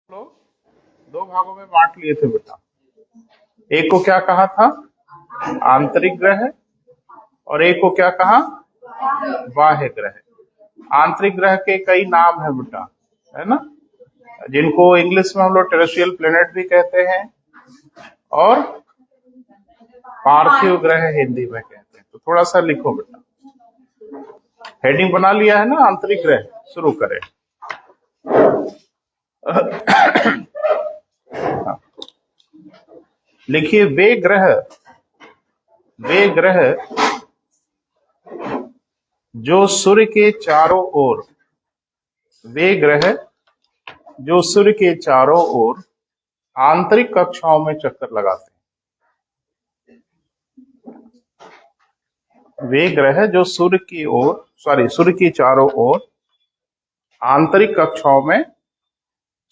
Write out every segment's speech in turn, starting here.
लोग दो भागों में बांट लिए थे बेटा। एक को क्या कहा था? आंतरिक ग्रह। और एक को क्या कहा? बाह्य ग्रह। आंतरिक ग्रह के कई नाम है बेटा, है ना, जिनको इंग्लिश में हम लोग टेरेस्ट्रियल प्लेनेट भी कहते हैं और पार्थिव ग्रह हिंदी में कहते हैं। तो थोड़ा सा लिखो बेटा, हेडिंग बना लिया है ना, आंतरिक ग्रह। शुरू करें। लिखिए, वे ग्रह जो सूर्य के चारों ओर, वे ग्रह जो सूर्य के चारों ओर आंतरिक कक्षाओं में चक्कर लगाते हैं। वे ग्रह जो सूर्य के चारों ओर आंतरिक कक्षाओं में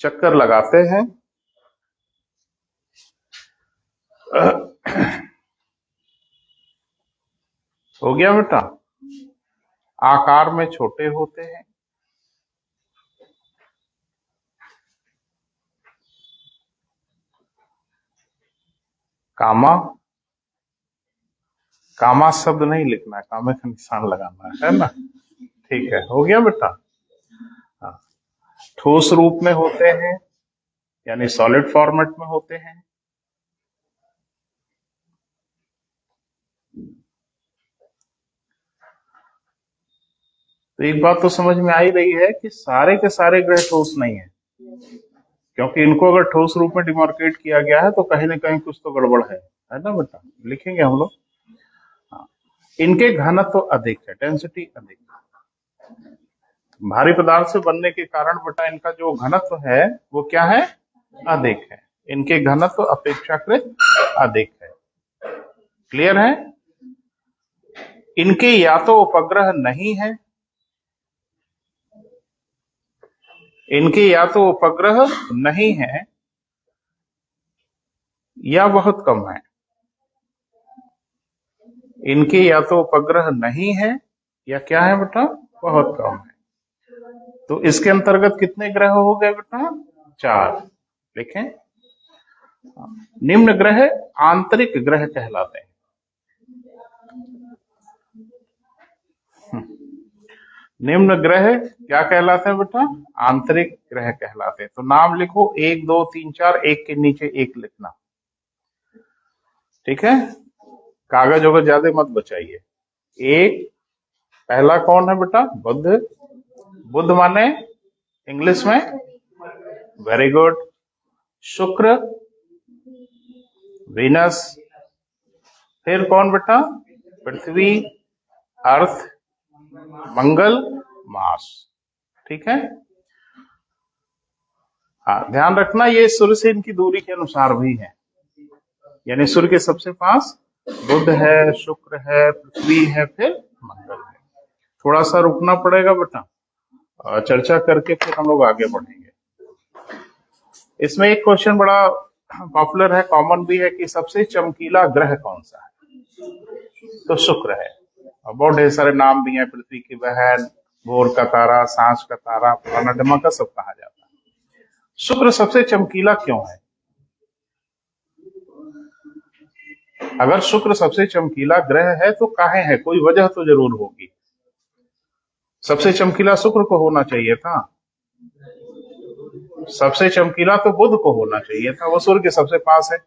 चक्कर लगाते हैं। हो गया बेटा। आकार में छोटे होते हैं, कामा शब्द नहीं लिखना है, कामे का निशान लगाना है ना। ठीक है, हो गया बेटा। हाँ। ठोस रूप में होते हैं, यानी सॉलिड फॉर्मेट में होते हैं। तो एक बात तो समझ में आ ही रही है कि सारे के सारे ग्रह ठोस नहीं है, क्योंकि इनको अगर ठोस रूप में डिमार्केट किया गया है तो कहीं ना कहीं कुछ तो गड़बड़ है ना बेटा। लिखेंगे हम लोग। हाँ। इनके घनत्व अधिक है, डेंसिटी अधिक है। भारी पदार्थ से बनने के कारण बेटा इनका जो घनत्व है वो क्या है? अधिक है। इनके घनत्व अपेक्षाकृत अधिक है। क्लियर है? इनके या तो उपग्रह नहीं है, या बहुत कम है। इनके या तो उपग्रह नहीं है या क्या है बेटा? बहुत कम है। तो इसके अंतर्गत कितने ग्रह हो गए बेटा? 4। देखें, निम्न ग्रह आंतरिक ग्रह कहलाते हैं। निम्न ग्रह क्या कहलाते हैं बेटा? आंतरिक ग्रह कहलाते हैं। तो नाम लिखो, 1 2 3 4, एक के नीचे एक लिखना। ठीक है, कागज वगैरह ज्यादा मत बचाइए। एक, पहला कौन है बेटा? बुध। बुध माने इंग्लिश में? Very good. शुक्र, वीनस। फिर कौन बेटा? पृथ्वी, अर्थ, मंगल, मार्स। ठीक है। हाँ, ध्यान रखना ये सूर्य से इनकी दूरी के अनुसार भी है, यानी सूर्य के सबसे पास बुध है, शुक्र है, पृथ्वी है, फिर मंगल है। थोड़ा सा रुकना पड़ेगा बेटा, चर्चा करके फिर हम लोग आगे बढ़ेंगे। इसमें एक क्वेश्चन बड़ा पॉपुलर है, कॉमन भी है, कि सबसे चमकीला ग्रह कौन सा है? तो शुक्र है। और बहुत ढेर सारे नाम भी हैं, पृथ्वी की बहन, भोर का तारा, सांझ का तारा, पुराना डमा का, सब कहा जाता है। शुक्र सबसे चमकीला क्यों है? अगर शुक्र सबसे चमकीला ग्रह है तो काहे है? कोई वजह तो जरूर होगी। सबसे चमकीला शुक्र को होना चाहिए था, सबसे चमकीला तो बुध को होना चाहिए था, वो सूर्य के सबसे पास है।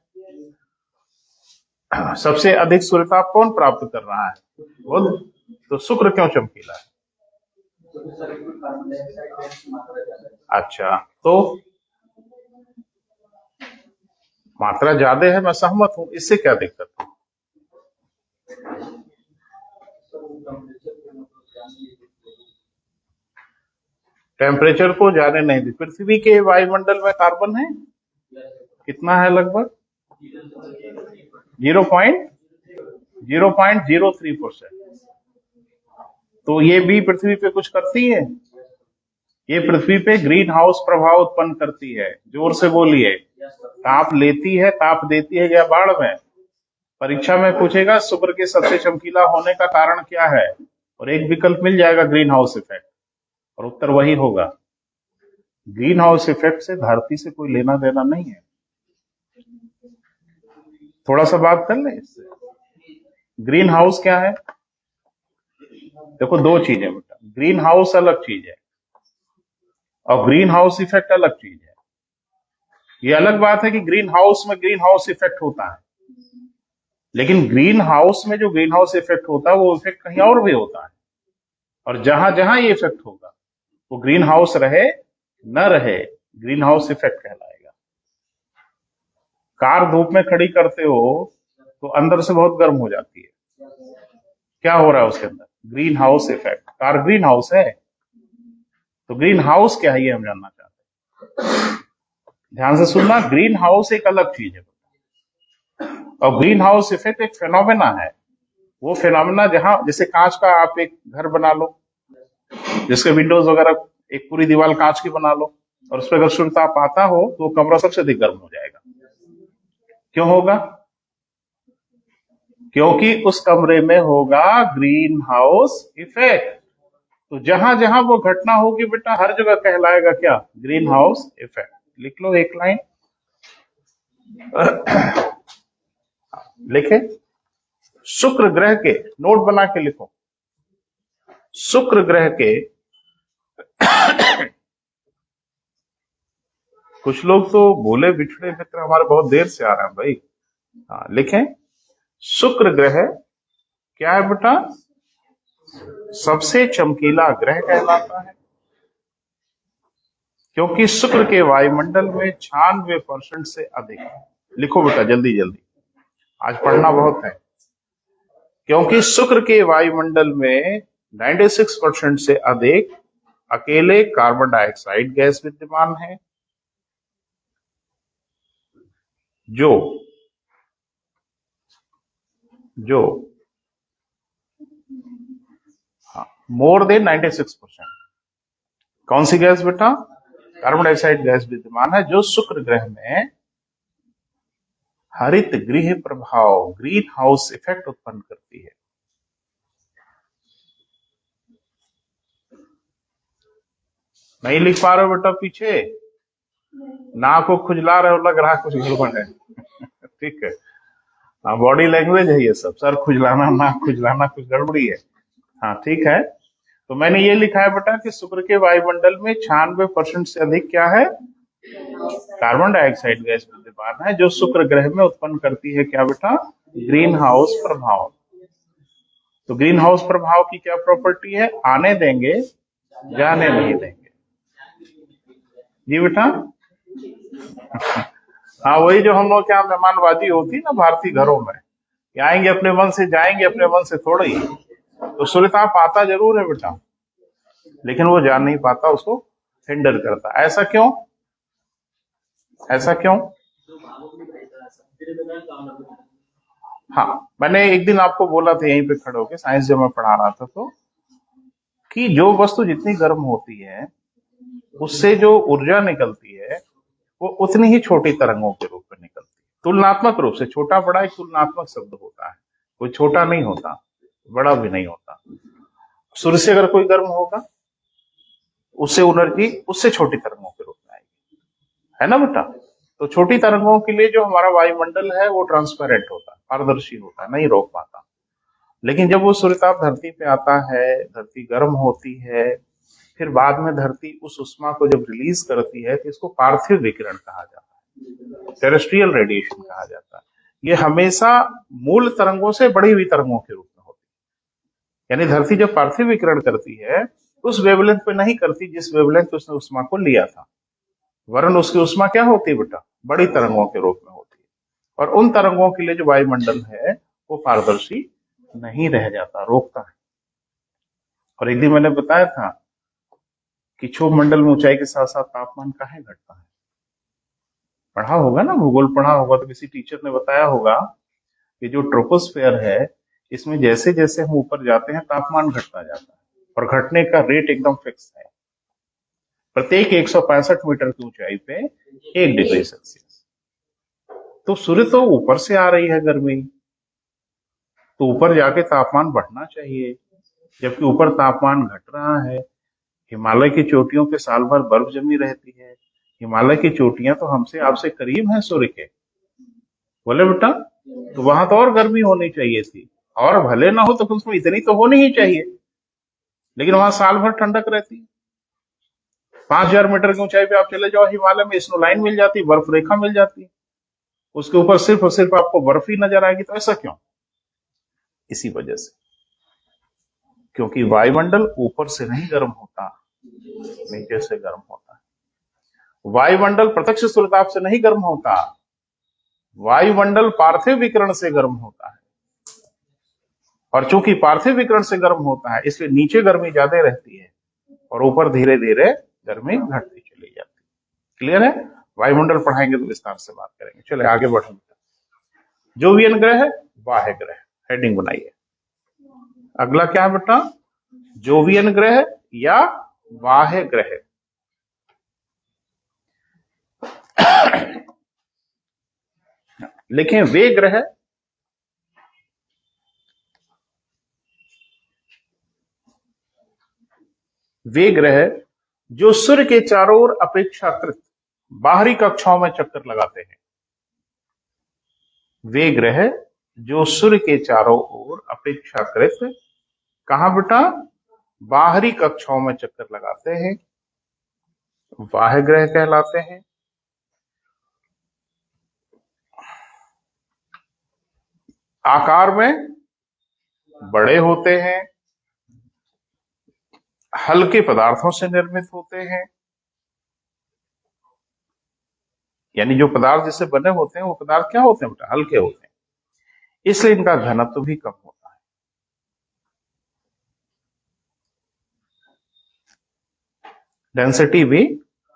सबसे अधिक सूर्यताप कौन प्राप्त कर रहा है? बुध। तो शुक्र क्यों चमकीला है? अच्छा, तो मात्रा ज्यादा है, मैं सहमत हूं, इससे क्या दिक्कत है? टेम्परेचर को जाने नहीं दी। पृथ्वी के वायुमंडल में कार्बन है कितना है? लगभग 0.03%। तो ये भी पृथ्वी पे कुछ करती है? ये पृथ्वी पे ग्रीन हाउस प्रभाव उत्पन्न करती है। जोर से बोलिए। ताप लेती है, ताप देती है या बाढ़ में? परीक्षा में पूछेगा शुक्र के सबसे चमकीला होने का कारण क्या है, और एक विकल्प मिल जाएगा, ग्रीन हाउस इफेक्ट, और उत्तर वही होगा। ग्रीन हाउस इफेक्ट से धरती से कोई लेना देना नहीं है। थोड़ा सा बात कर ले इससे। ग्रीन हाउस क्या है? देखो, दो चीजें बेटा, ग्रीन हाउस अलग चीज है और ग्रीन हाउस इफेक्ट अलग चीज है। ये अलग बात है कि ग्रीन हाउस में ग्रीन हाउस इफेक्ट होता है, लेकिन ग्रीन हाउस में जो ग्रीन हाउस इफेक्ट होता है वो इफेक्ट कहीं और भी होता है, और जहां जहां ये इफेक्ट होगा वो ग्रीन हाउस रहे न रहे, ग्रीन हाउस इफेक्ट कहलाएगा। कार धूप में खड़ी करते हो तो अंदर से बहुत गर्म हो जाती है, क्या हो रहा है उसके अंदर? Green house effect. Car green house है, तो ग्रीन हाउस क्या है ये हम जानना चाहते हैं। ध्यान से सुनना, ग्रीन हाउस एक अलग चीज है और ग्रीन हाउस इफेक्ट एक फेनोमेना है। वो फेनोमेना जहां, जैसे कांच का आप एक घर बना लो, जिसके विंडोज वगैरह एक पूरी दीवार कांच की बना लो, और उस पर अगर सूर्य ताप आता हो तो वो कमरा सबसे अधिक गर्म हो जाएगा। क्यों होगा? क्योंकि उस कमरे में होगा ग्रीन हाउस इफेक्ट। तो जहां जहां वो घटना होगी बेटा, हर जगह कहलाएगा क्या? Green house effect. लिख लो एक लाइन, लिखे। शुक्र ग्रह के, नोट बना के लिखो, शुक्र ग्रह के कुछ लोग तो बोले बिछड़े मित्र हमारे बहुत देर से आ रहे हैं भाई। हाँ, लिखें, शुक्र ग्रह क्या है बेटा? सबसे चमकीला ग्रह कहलाता है, क्योंकि शुक्र के वायुमंडल में 96% से अधिक, लिखो बेटा जल्दी जल्दी, आज पढ़ना बहुत है। क्योंकि शुक्र के वायुमंडल में 96% से अधिक अकेले कार्बन डाइऑक्साइड गैस विद्यमान है, जो मोर देन 96%। कौन सी गैस बेटा? कार्बन डाइऑक्साइड गैस विद्यमान है, जो शुक्र ग्रह में हरित गृह प्रभाव, ग्रीन हाउस इफेक्ट उत्पन्न करती है। नहीं लिख पा रहे हो बेटा? पीछे नाक को खुजला रहे हो, लग रहा है कुछ गड़बड़ है। ठीक है, हाँ, बॉडी लैंग्वेज है ये सब, सर खुजलाना, नाक खुजलाना, कुछ गड़बड़ी है। हाँ ठीक है, तो मैंने ये लिखा है बेटा कि शुक्र के वायुमंडल में 96% से अधिक क्या है? कार्बन डाइऑक्साइड गैस विद्यमान है, जो शुक्र ग्रह में उत्पन्न करती है क्या बेटा? ग्रीन हाउस प्रभाव। तो ग्रीन हाउस प्रभाव की क्या प्रॉपर्टी है? आने देंगे, जाने नहीं देंगे। जी बेटा? हाँ, वही जो हम लोग क्या मेहमानबाजी होती है ना भारतीय घरों में, कि आएंगे अपने मन से, जाएंगे अपने मन से थोड़ा ही। तो सूर्यताप आता जरूर है बेटा, लेकिन वो जान नहीं पाता, उसको हिंडर करता। ऐसा क्यों? ऐसा क्यों? हाँ, मैंने एक दिन आपको बोला था यहीं पे खड़े होके, साइंस जब मैं पढ़ा रहा था, तो कि जो वस्तु जितनी गर्म होती है उससे जो ऊर्जा निकलती है वो उतनी ही छोटी तरंगों के रूप में निकलती है। तुलनात्मक रूप से, छोटा बड़ा एक तुलनात्मक शब्द होता है, कोई छोटा नहीं होता, बड़ा भी नहीं होता। सूर्य से अगर कोई गर्म होगा, उससे एनर्जी उससे छोटी तरंगों के रूप में आएगी, है ना बेटा? तो छोटी तरंगों के लिए जो हमारा वायुमंडल है वो ट्रांसपेरेंट होता है, पारदर्शी होता है, नहीं रोक पाता। लेकिन जब वो सूर्यताप धरती पे आता है, धरती गर्म होती है, फिर बाद में धरती उस उष्मा को जब रिलीज करती है तो इसको पार्थिव विकिरण कहा जाता है, टेरेस्ट्रियल रेडिएशन कहा जाता है। ये हमेशा मूल तरंगों से बढ़ी हुई तरंगों के रूप में होती है। यानी धरती जब पार्थिव विकिरण करती है उस वेवलेंथ पे नहीं करती जिस वेवलेंथ उसने उष्मा को लिया था, वरन उसकी उष्मा क्या होती है बेटा? बड़ी तरंगों के रूप में होती है। और उन तरंगों के लिए जो वायुमंडल है वो पारदर्शी नहीं रह जाता, रोकता है। और एक दिन मैंने बताया था कि क्षोभ मंडल में ऊंचाई के साथ साथ तापमान काहे घटता है। पढ़ा होगा ना, भूगोल पढ़ा होगा तो किसी टीचर ने बताया होगा कि जो ट्रोपोस्फेयर है इसमें जैसे जैसे हम ऊपर जाते हैं तापमान घटता जाता है, और घटने का रेट एकदम फिक्स है, प्रत्येक 165 मीटर की ऊंचाई पे 1 डिग्री सेल्सियस। तो सूर्य तो ऊपर से आ रही है गर्मी, तो ऊपर जाके तापमान बढ़ना चाहिए, जबकि ऊपर तापमान घट रहा है। हिमालय की चोटियों पे साल भर बर्फ जमी रहती है। हिमालय की चोटियां तो हमसे आपसे करीब हैं सूर्य के, बोले बेटा, तो वहां तो और गर्मी होनी चाहिए थी, और भले ना हो तो उसमें इतनी तो होनी ही चाहिए, लेकिन वहां साल भर ठंडक रहती है। 5,000 मीटर की ऊंचाई पे आप चले जाओ, हिमालय में स्नो लाइन मिल जाती है, बर्फ रेखा मिल जाती है, उसके ऊपर सिर्फ और सिर्फ आपको बर्फ ही नजर आएगी। तो ऐसा क्यों? इसी वजह से, क्योंकि वायुमंडल ऊपर से नहीं गर्म होता, नीचे से गर्म होता है। वायुमंडल प्रत्यक्ष सूर्यताप से नहीं गर्म होता, वायुमंडल पार्थिव विकिरण से गर्म होता है। और चूंकि पार्थिव विकिरण से गर्म होता है, इसलिए नीचे गर्मी ज्यादा रहती है और ऊपर धीरे धीरे गर्मी घटती चली जाती है। क्लियर है? वायुमंडल पढ़ाएंगे तो विस्तार से बात करेंगे। चले आगे बढ़ेंगे। जोवियन ग्रह, बाह्य ग्रह, हेडिंग बनाइए। अगला क्या है बेटा? जोवियन ग्रह या बाह्य ग्रह। लिखें वे ग्रह जो सूर्य के चारों ओर अपेक्षाकृत बाहरी कक्षाओं में चक्कर लगाते हैं। वे ग्रह जो सूर्य के चारों ओर अपेक्षाकृत, कहां बेटा? बाहरी कक्षाओं में चक्कर लगाते हैं, बाह्य ग्रह कहलाते हैं। आकार में बड़े होते हैं, हल्के पदार्थों से निर्मित होते हैं, यानी जो पदार्थ जिससे बने होते हैं वो पदार्थ क्या होते हैं बेटा? हल्के होते हैं, इसलिए इनका घनत्व भी कम होता है। डेंसिटी भी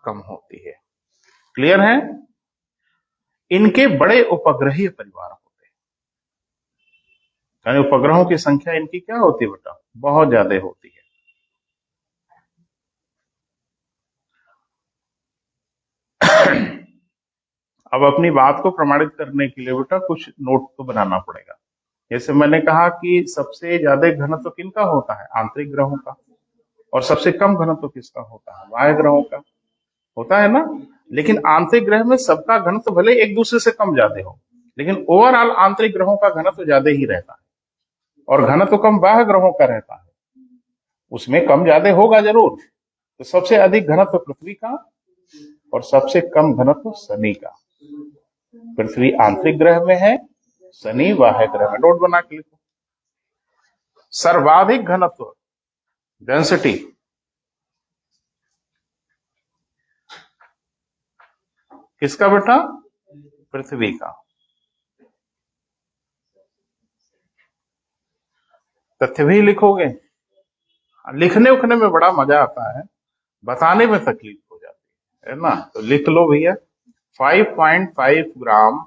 कम होती है। क्लियर है? इनके बड़े उपग्रहीय परिवार होते हैं, यानी उपग्रहों की संख्या इनकी क्या होती है बेटा? बहुत ज्यादा होती है। अब अपनी बात को प्रमाणित करने के लिए बेटा कुछ नोट तो बनाना पड़ेगा। जैसे मैंने कहा कि सबसे ज्यादा घनत्व किनका होता है? आंतरिक ग्रहों का। और सबसे कम घनत्व किसका होता है? बाह्य ग्रहों का होता है ना। लेकिन आंतरिक ग्रह में सबका घनत्व भले एक दूसरे से कम ज्यादा हो, लेकिन ओवरऑल आंतरिक ग्रहों का घनत्व ज्यादा ही रहता है, और घनत्व कम बाह्य ग्रहों का रहता है। उसमें कम ज्यादा होगा जरूर। तो सबसे अधिक घनत्व पृथ्वी का और सबसे कम घनत्व शनि का। पृथ्वी आंतरिक ग्रह में है, शनि बाह्य ग्रह में। नोट बना के लिखो। सर्वाधिक घनत्व, डेंसिटी, किसका बेटा? पृथ्वी का। तथ्य भी लिखोगे? लिखने उखने में बड़ा मजा आता है, बताने में तकलीफ हो जाती है ना। तो लिख लो भैया, 5.5 ग्राम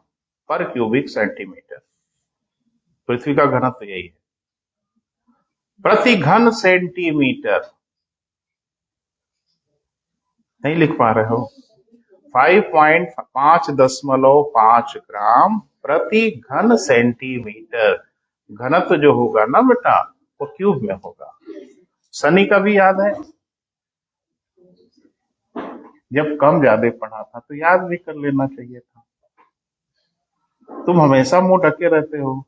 पर क्यूबिक सेंटीमीटर पृथ्वी का घनत्व यही है। प्रति घन सेंटीमीटर, नहीं लिख पा रहे हो? 5.5 ग्राम प्रति घन सेंटीमीटर। घनत्व जो होगा ना बेटा, वो क्यूब में होगा। शनि का भी याद है? जब कम ज्यादा पढ़ा था तो याद भी कर लेना चाहिए था। तुम हमेशा मुंह ढके रहते हो,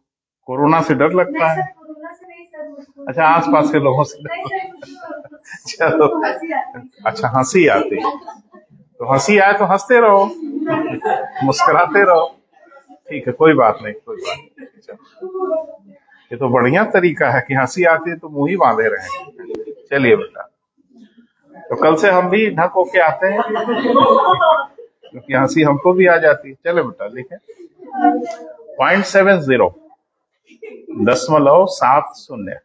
कोरोना से डर लगता है? अच्छा, आसपास के लोगों से चलो, अच्छा हंसी आती है तो हंसी आए तो हंसते रहो, मुस्कुराते रहो। ठीक है, कोई बात नहीं, कोई बात नहीं। चलो, ये तो बढ़िया तरीका है कि हंसी आती है तो मुंह ही बांधे रहे। चलिए बेटा, तो कल से हम भी ढक होके आते हैं, क्योंकि हंसी हमको भी आ जाती है। चले बेटा, लिखे 0.70, 0.70,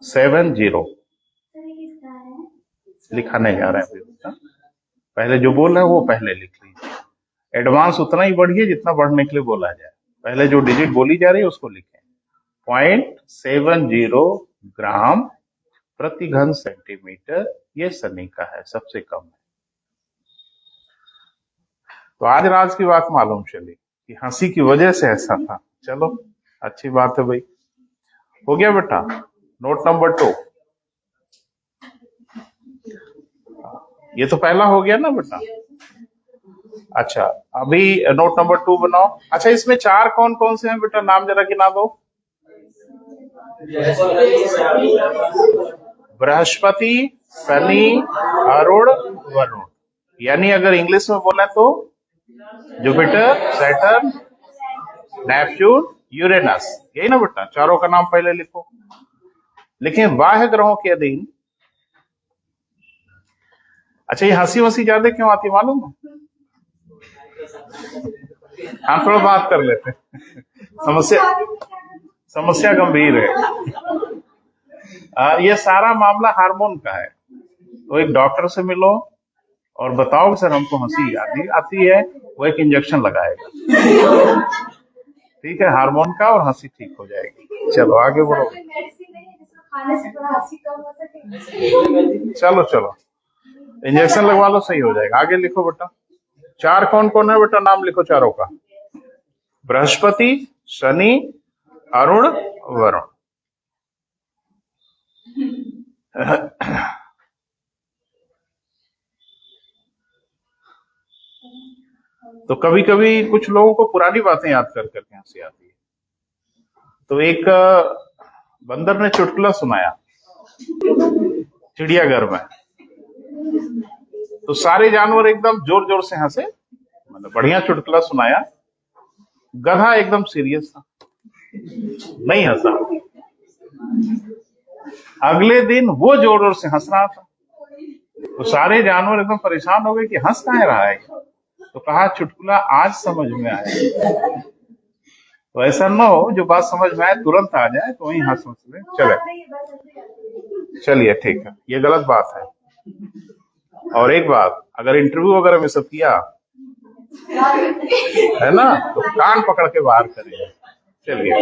0.70 लिखा नहीं जा रहा है बेटा। पहले जो बोल रहे हैं वो पहले लिख लीजिए। एडवांस उतना ही बढ़िए जितना बढ़ने के लिए बोला जाए। पहले जो डिजिट बोली जा रही है उसको लिखें। 0.70 ग्राम प्रति घन सेंटीमीटर, ये शनि का है, सबसे कम है। तो आज राज की बात मालूम चली कि हंसी की वजह से ऐसा था। चलो, अच्छी बात है भाई। हो गया बेटा। नोट नंबर 2, ये तो पहला हो गया ना बेटा। अच्छा, अभी नोट नंबर 2 बनाओ। अच्छा, इसमें 4 कौन कौन से हैं बेटा, नाम जरा गिना दो। बृहस्पति, शनि, अरुण, वरुण। यानी अगर इंग्लिश में बोले तो जुपिटर, सैटर्न, नेपच्यून, यूरेनस, यही ना बेटा। चारों का नाम पहले लिखो। लेकिन बाह्य ग्रहों के अधीन। अच्छा, ये हंसी वसी ज्यादा क्यों आती मालूम है? हाँ, थोड़ा बात कर लेते हैं। समस्या गंभीर है। ये सारा मामला हार्मोन का है। तो एक डॉक्टर से मिलो और बताओ कि सर हमको हंसी आती है, वो एक इंजेक्शन लगाएगा। ठीक है, हार्मोन का, और हंसी ठीक हो जाएगी। चलो आगे बढ़ो। चलो चलो, इंजेक्शन लगवा लो, सही हो जाएगा। आगे लिखो बेटा। 4 कौन कौन है बेटा, नाम लिखो चारों का। बृहस्पति, शनि, अरुण, वरुण। तो कभी कभी कुछ लोगों को पुरानी बातें याद कर करके हंसी आती है। तो एक बंदर ने चुटकुला सुनाया चिड़ियाघर में। तो सारे जानवर एकदम जोर जोर से हंसे, मतलब बढ़िया चुटकुला सुनाया। गधा एकदम सीरियस था, नहीं हंसा। अगले दिन वो जोर जोर से हंस रहा था। तो सारे जानवर एकदम परेशान हो गए कि हंस कहाँ रहा है। तो कहा चुटकुला आज समझ में आया। तो ऐसा ना हो जो बात समझ में आए तुरंत आ जाए, तो वही हंस ले। चलिए ठीक है, ये गलत बात है। और एक बात, अगर इंटरव्यू वगैरह में सब किया है ना, तो कान पकड़ के बाहर करेंगे। चलिए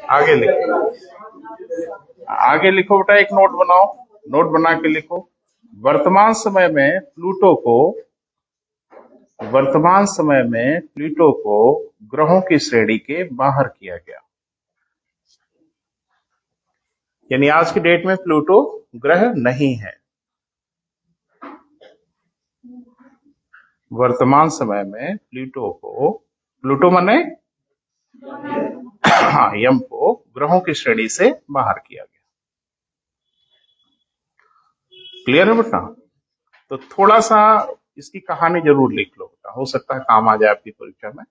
आगे लिखो। आगे लिखो बेटा, एक नोट बनाओ। नोट बना के लिखो। वर्तमान समय में प्लूटो को ग्रहों की श्रेणी के बाहर किया गया। यानी आज की डेट में प्लूटो ग्रह नहीं है। वर्तमान समय में प्लूटो माने हाँ, यम को ग्रहों की श्रेणी से बाहर किया गया। क्लियर है बेटा? तो थोड़ा सा इसकी कहानी जरूर लिख लो बेटा, हो सकता है काम आ जाए आपकी परीक्षा में।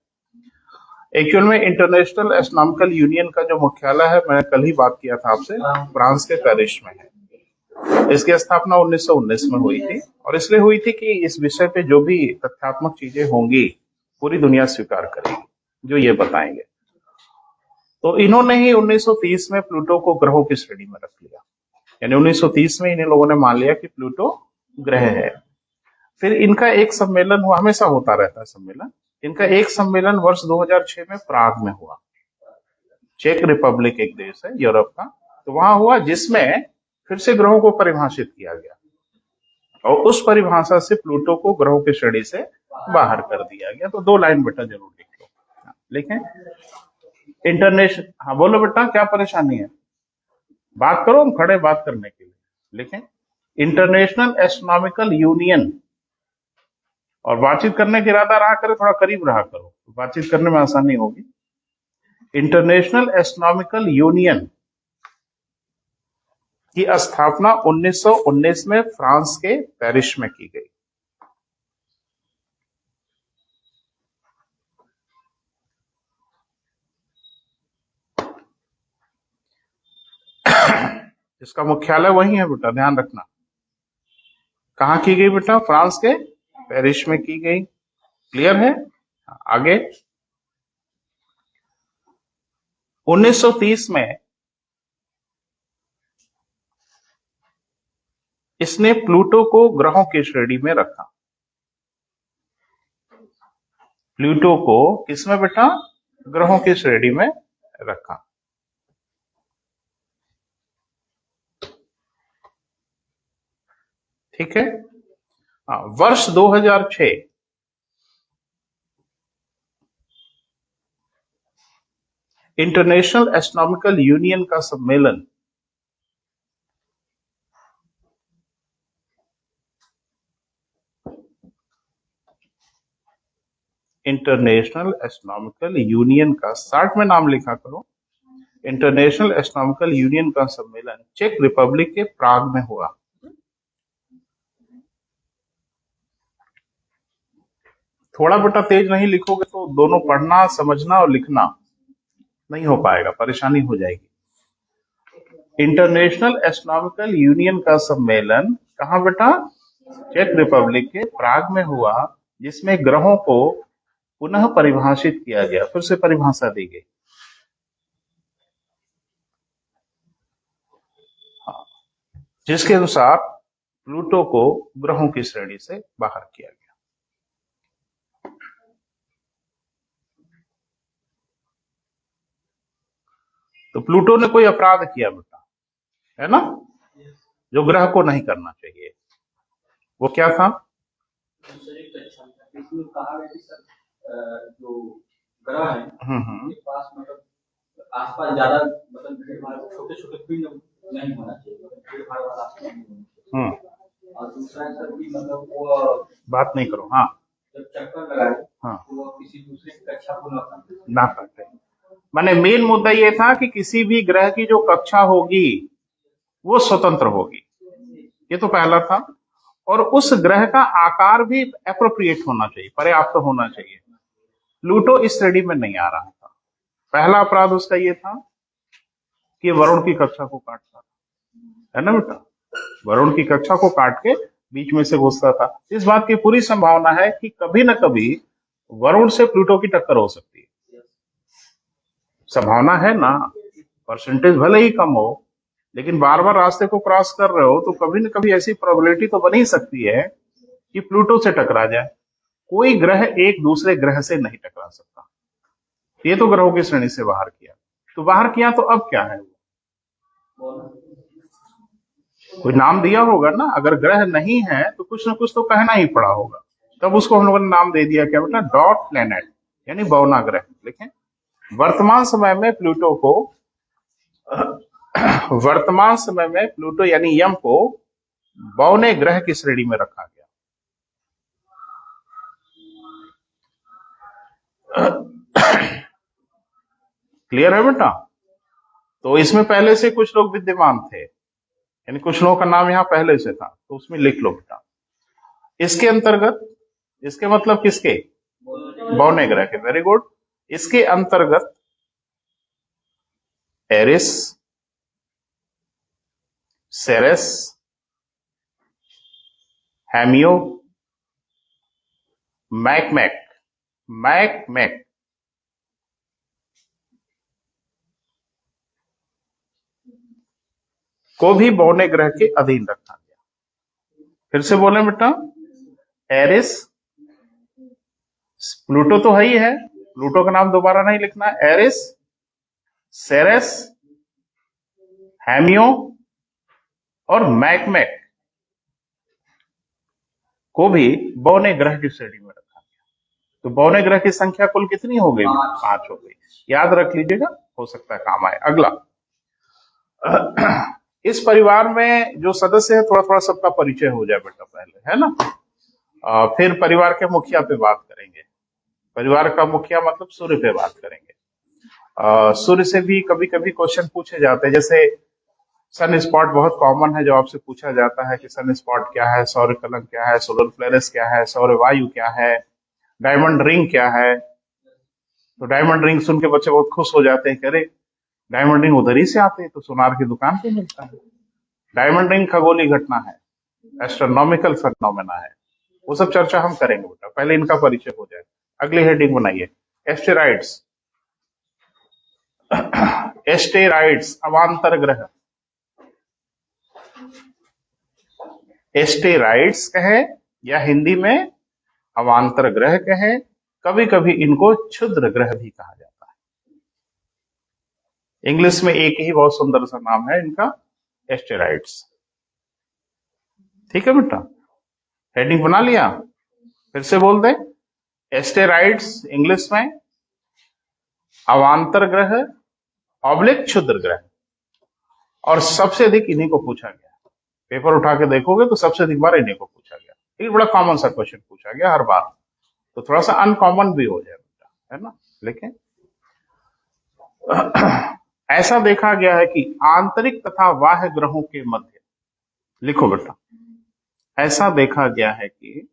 एक्चुअल में इंटरनेशनल एस्ट्रोनॉमिकल यूनियन का जो मुख्यालय है, मैंने कल ही बात किया था आपसे, फ्रांस के पेरिस में है। इसकी स्थापना 1919 में हुई थी, और इसलिए हुई थी कि इस विषय पे जो भी तथ्यात्मक चीजें होंगी पूरी दुनिया स्वीकार करेगी, जो ये बताएंगे। तो इन्होंने ही 1930 में प्लूटो को ग्रहों की श्रेणी में रख लिया। यानी 1930 में इन लोगों ने मान लिया कि प्लूटो ग्रह है। फिर इनका एक सम्मेलन हुआ, हमेशा होता रहता है सम्मेलन। इनका एक सम्मेलन वर्ष 2006 में प्राग में हुआ। चेक रिपब्लिक एक देश है यूरोप का, तो वहां हुआ, जिसमें फिर से ग्रहों को परिभाषित किया गया, और उस परिभाषा से प्लूटो को ग्रहों की श्रेणी से बाहर कर दिया गया। तो 2 लाइन बेटा जरूर लिख लो। लिखें इंटरनेशनल। हाँ बोलो बेटा, क्या परेशानी है? बात करो, हम खड़े बात करने के लिए। लिखें इंटरनेशनल एस्ट्रोनॉमिकल यूनियन। और बातचीत करने का इरादा रहा करे, थोड़ा करीब रहा करो, तो बातचीत करने में आसानी होगी। इंटरनेशनल एस्ट्रोनॉमिकल यूनियन की स्थापना 1919 में फ्रांस के पेरिस में की गई। इसका मुख्यालय वही है बेटा, ध्यान रखना। कहाँ की गई बेटा? फ्रांस के पेरिस में की गई। क्लियर है? आगे 1930 में इसने प्लूटो को ग्रहों की श्रेणी में रखा। प्लूटो को किसमें बेटा? ग्रहों की श्रेणी में रखा। ठीक है। वर्ष 2006 इंटरनेशनल एस्ट्रोनॉमिकल यूनियन का सम्मेलन इंटरनेशनल एस्ट्रोनॉमिकल यूनियन का, शार्ट में नाम लिखा करो, इंटरनेशनल एस्ट्रोनॉमिकल यूनियन का सम्मेलन चेक रिपब्लिक के प्राग में हुआ। थोड़ा बेटा तेज नहीं लिखोगे तो दोनों पढ़ना, समझना और लिखना नहीं हो पाएगा, परेशानी हो जाएगी। इंटरनेशनल एस्ट्रोनॉमिकल यूनियन का सम्मेलन कहाँ बेटा? चेक रिपब्लिक के प्राग में हुआ, जिसमें ग्रहों को पुनः परिभाषित किया गया, फिर से परिभाषा दी गई। जिसके अनुसार प्लूटो को ग्रहों की श्रेणी से बाहर किया गया। तो प्लूटो ने कोई अपराध किया बेटा, है ना, जो ग्रह को नहीं करना चाहिए। वो क्या था? इसमें कहा गया कि सर जो ग्रह है के पास मतलब आसपास ज्यादा मतलब भीड़ भाड़, छोटे छोटे पिंड नहीं होना चाहिए, भीड़ भाड़ वाला आसपास नहीं होना चाहिए। और दूसरा सर भी मतलब वो बात नहीं करो, हाँ, जब चक्कर लगाए तो वो किसी दूसरे की कक्षा को ना काटे। माने मेन मुद्दा ये था कि किसी भी ग्रह की जो कक्षा होगी वो स्वतंत्र होगी, ये तो पहला था। और उस ग्रह का आकार भी एप्रोप्रिएट होना चाहिए, पर्याप्त होना चाहिए। प्लूटो इस श्रेणी में नहीं आ रहा था। पहला अपराध उसका ये था कि वरुण की कक्षा को काटता, है ना बेटा, वरुण की कक्षा को काट के बीच में से घुसता था। इस बात की पूरी संभावना है कि कभी न कभी वरुण से प्लूटो की टक्कर हो सकती है, संभावना है ना, परसेंटेज भले ही कम हो, लेकिन बार बार रास्ते को क्रॉस कर रहे हो तो कभी न कभी ऐसी प्रोबेबिलिटी तो बन ही सकती है कि प्लूटो से टकरा जाए। कोई ग्रह एक दूसरे ग्रह से नहीं टकरा सकता। ये तो ग्रहों की श्रेणी से बाहर किया, तो बाहर किया तो अब क्या है? कोई नाम दिया होगा ना, अगर ग्रह नहीं है तो कुछ ना कुछ तो कहना ही पड़ा होगा, तब उसको हम लोगों ने नाम दे दिया क्या बेटा? डॉट प्लेनेट, यानी बौना ग्रह। देखें, वर्तमान समय में प्लूटो को वर्तमान समय में प्लूटो यानी यम को बौने ग्रह की श्रेणी में रखा गया। क्लियर है बेटा? तो इसमें पहले से कुछ लोग विद्यमान थे, यानी कुछ लोगों का नाम यहां पहले से था, तो उसमें लिख लो बेटा। इसके अंतर्गत, इसके मतलब किसके? बौने ग्रह के। Very good. इसके अंतर्गत एरिस, सेरेस, हैमियो, मैकमैक को भी बौने ग्रह के अधीन रखा गया। फिर से बोले बेटा, एरिस, प्लूटो तो है ही है, प्लूटो का नाम दोबारा नहीं लिखना, एरिस, सेरेस, हैमियो और मैकमैक को भी बौने ग्रह की श्रेणी में रखा गया। तो बौने ग्रह की संख्या कुल कितनी हो गई? 5 हो गई। याद रख लीजिएगा, हो सकता है काम आए। अगला, इस परिवार में जो सदस्य है थोड़ा थोड़ा सबका परिचय हो जाए बेटा पहले, है ना, फिर परिवार के मुखिया पे बात करेंगे। परिवार का मुखिया मतलब सूर्य पे बात करेंगे। सूर्य से भी कभी कभी क्वेश्चन पूछे जाते हैं, जैसे सन स्पॉट बहुत कॉमन है, जो आपसे पूछा जाता है कि सन स्पॉट क्या है, सौर कलंक क्या है, सोलर फ्लेरेस क्या है, सौर वायु क्या है, डायमंड रिंग क्या है। तो डायमंड रिंग सुन के बच्चे बहुत खुश हो जाते हैं, अरे डायमंड रिंग उधर ही से आते हैं, तो सोनार की दुकान पे मिलता है। डायमंड रिंग खगोलीय घटना है, एस्ट्रोनॉमिकल फेनोमेना है, वो सब चर्चा हम करेंगे बेटा, पहले इनका परिचय हो जाए। अगली हेडिंग बनाइए, एस्टेरॉइड्स। एस्टेरॉइड्स अवांतर ग्रह, एस्टेरॉइड्स कहे या हिंदी में अवांतर ग्रह कहे, कभी कभी इनको क्षुद्र ग्रह भी कहा जाता है। इंग्लिश में एक ही बहुत सुंदर सा नाम है इनका, एस्टेरॉइड्स। ठीक है बेटा, हेडिंग बना लिया? फिर से बोल दे, एस्टेरॉइड्स इंग्लिश में अवांतर ग्रह ऑब्लिक क्षुद्र ग्रह, और सबसे अधिक इन्हीं को पूछा गया। पेपर उठा के देखोगे तो सबसे अधिक बार इन्हीं को पूछा गया। ये बड़ा कॉमन सा क्वेश्चन पूछा गया हर बार, तो थोड़ा सा अनकॉमन भी हो जाएगा, है ना। लेकिन ऐसा देखा गया है कि आंतरिक तथा बाह्य ग्रहों के मध्य, लिखो बेटा, ऐसा देखा गया है कि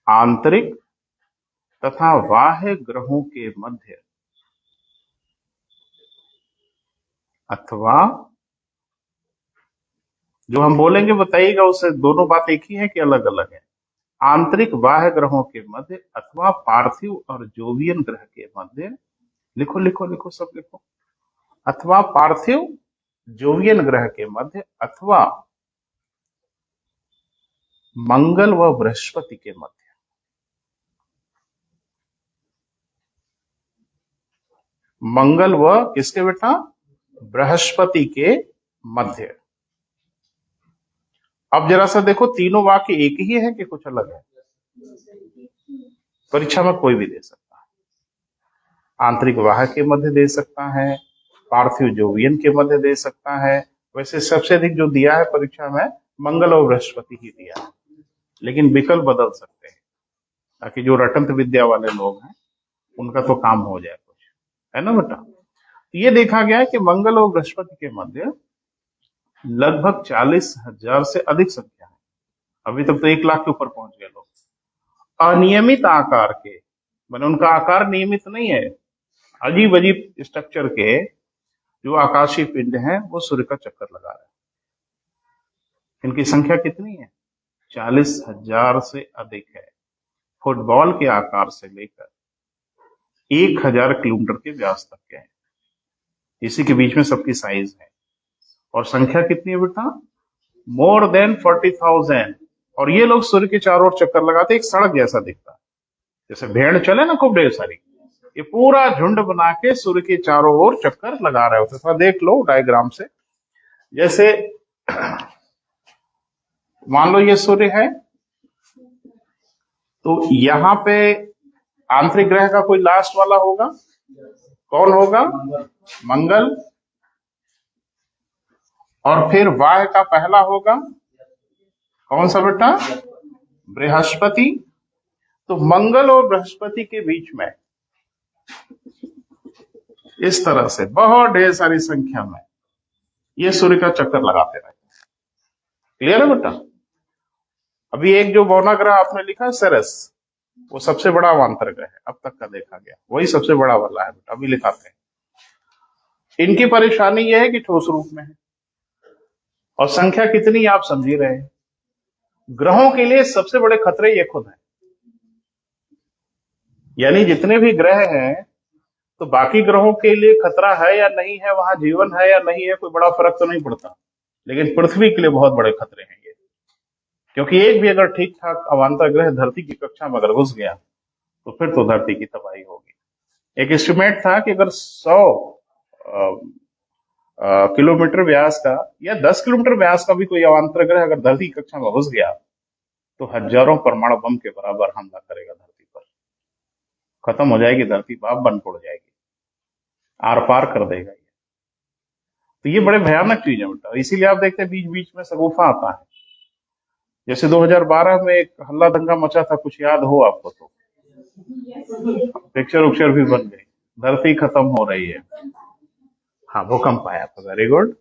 आंतरिक तथा बाह्य ग्रहों के मध्य अथवा, जो हम बोलेंगे बताइएगा उससे दोनों बात एक ही है कि अलग अलग है। आंतरिक बाह्य ग्रहों के मध्य अथवा पार्थिव और जोवियन ग्रह के मध्य, लिखो लिखो लिखो सब लिखो, अथवा पार्थिव जोवियन ग्रह के मध्य अथवा मंगल व बृहस्पति के मध्य। मंगल व किसके बेटा? बृहस्पति के मध्य। अब जरा सा देखो, तीनों वाक्य एक ही है कि कुछ अलग है? परीक्षा में कोई भी दे सकता है। आंतरिक बाह्य के मध्य दे सकता है, पार्थिव जोवियन के मध्य दे सकता है। वैसे सबसे अधिक जो दिया है परीक्षा में मंगल और बृहस्पति ही दिया है, लेकिन विकल्प बदल सकते हैं ताकि जो रटंत विद्या वाले लोग हैं उनका तो काम हो जाए कुछ, है ना बेटा। ये देखा गया है कि मंगल और बृहस्पति के मध्य लगभग 40,000 से अधिक संख्या है। अभी तक तो 1 लाख के ऊपर पहुंच गए लोग। अनियमित आकार के, माने उनका आकार नियमित नहीं है, अजीब अजीब स्ट्रक्चर के जो आकाशीय पिंड हैं वो सूर्य का चक्कर लगा रहे हैं। इनकी संख्या कितनी है? 40,000 से अधिक है। फुटबॉल के आकार से लेकर 1,000 किलोमीटर के व्यास तक के हैं। इसी के बीच में सबकी साइज है। और संख्या कितनी है बेटा? More than 40,000। और ये लोग सूर्य के चारों ओर चक्कर लगाते, एक सड़क जैसा दिखता है, जैसे भेड़ चले ना खूब ढेर सारी, ये पूरा झुंड बना के सूर्य के चारों ओर चक्कर लगा रहे होते। थोड़ा देख लो डायग्राम से। जैसे मान लो ये सूर्य है, तो यहां पे आंतरिक ग्रह का कोई लास्ट वाला होगा, कौन होगा? मंगल। और फिर बाह्य का पहला होगा कौन सा बेटा? बृहस्पति। तो मंगल और बृहस्पति के बीच में इस तरह से बहुत ढेर सारी संख्या में ये सूर्य का चक्कर लगाते रहते हैं। क्लियर है बेटा? अभी एक जो बौना ग्रह आपने लिखा सेरेस, वो सबसे बड़ा अवांतर ग्रह है अब तक का देखा गया, वही सबसे बड़ा वाला है बेटा, अभी लिखाते हैं। इनकी परेशानी यह है कि ठोस रूप में है, और संख्या कितनी आप समझ ही रहे हैं। ग्रहों के लिए सबसे बड़े खतरे ये खुद हैं। यानी जितने भी ग्रह हैं, तो बाकी ग्रहों के लिए खतरा है या नहीं है, वहां जीवन है या नहीं है, कोई बड़ा फर्क तो नहीं पड़ता, लेकिन पृथ्वी के लिए बहुत बड़े खतरे हैं ये। क्योंकि एक भी अगर ठीक ठाक अवांतर ग्रह धरती की कक्षा में अगर घुस गया तो फिर तो धरती की तबाही होगी। एक एस्टिमेट था कि अगर 100 किलोमीटर व्यास का या 10 किलोमीटर व्यास का भी कोई अवांतर ग्रह अगर धरती की कक्षा में घुस गया तो हजारों परमाणु बम के बराबर हमला करेगा धरती पर। खत्म हो जाएगी धरती, बाप बन पड़ जाएगी, आर पार कर देगा ये। तो ये बड़े भयानक चीज है बेटा। इसीलिए आप देखते हैं बीच बीच में शगुफा आता है। जैसे 2012 में एक हल्ला दंगा मचा था, कुछ याद हो आपको तो? पिक्चर उक्चर भी बन गई, धरती खत्म हो रही है। हाँ, भूकंप आया था, वेरी गुड।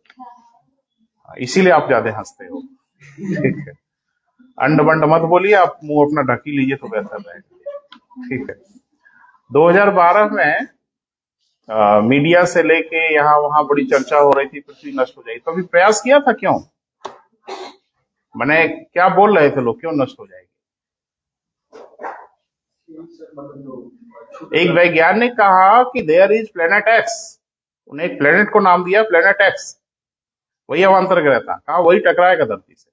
इसीलिए आप ज्यादा हंसते हो, ठीक है। अंड बंड मत बोलिए, आप मुंह अपना ढक ही लीजिए तो बेहतर रहेगा, ठीक है। 2012 में मीडिया से लेके यहाँ वहां बड़ी चर्चा हो रही थी पृथ्वी नष्ट हो जाएगी। तो अभी प्रयास किया था, क्यों? मैंने क्या बोल रहे थे लोग, क्यों नष्ट हो जाएगी? एक वैज्ञानिक कहा कि देयर इज प्लेनेट एक्स, उन्हें एक प्लेनेट को नाम दिया प्लेनेट एक्स, वही अवांतर ग्रह था, कहा वही टकराएगा धरती से।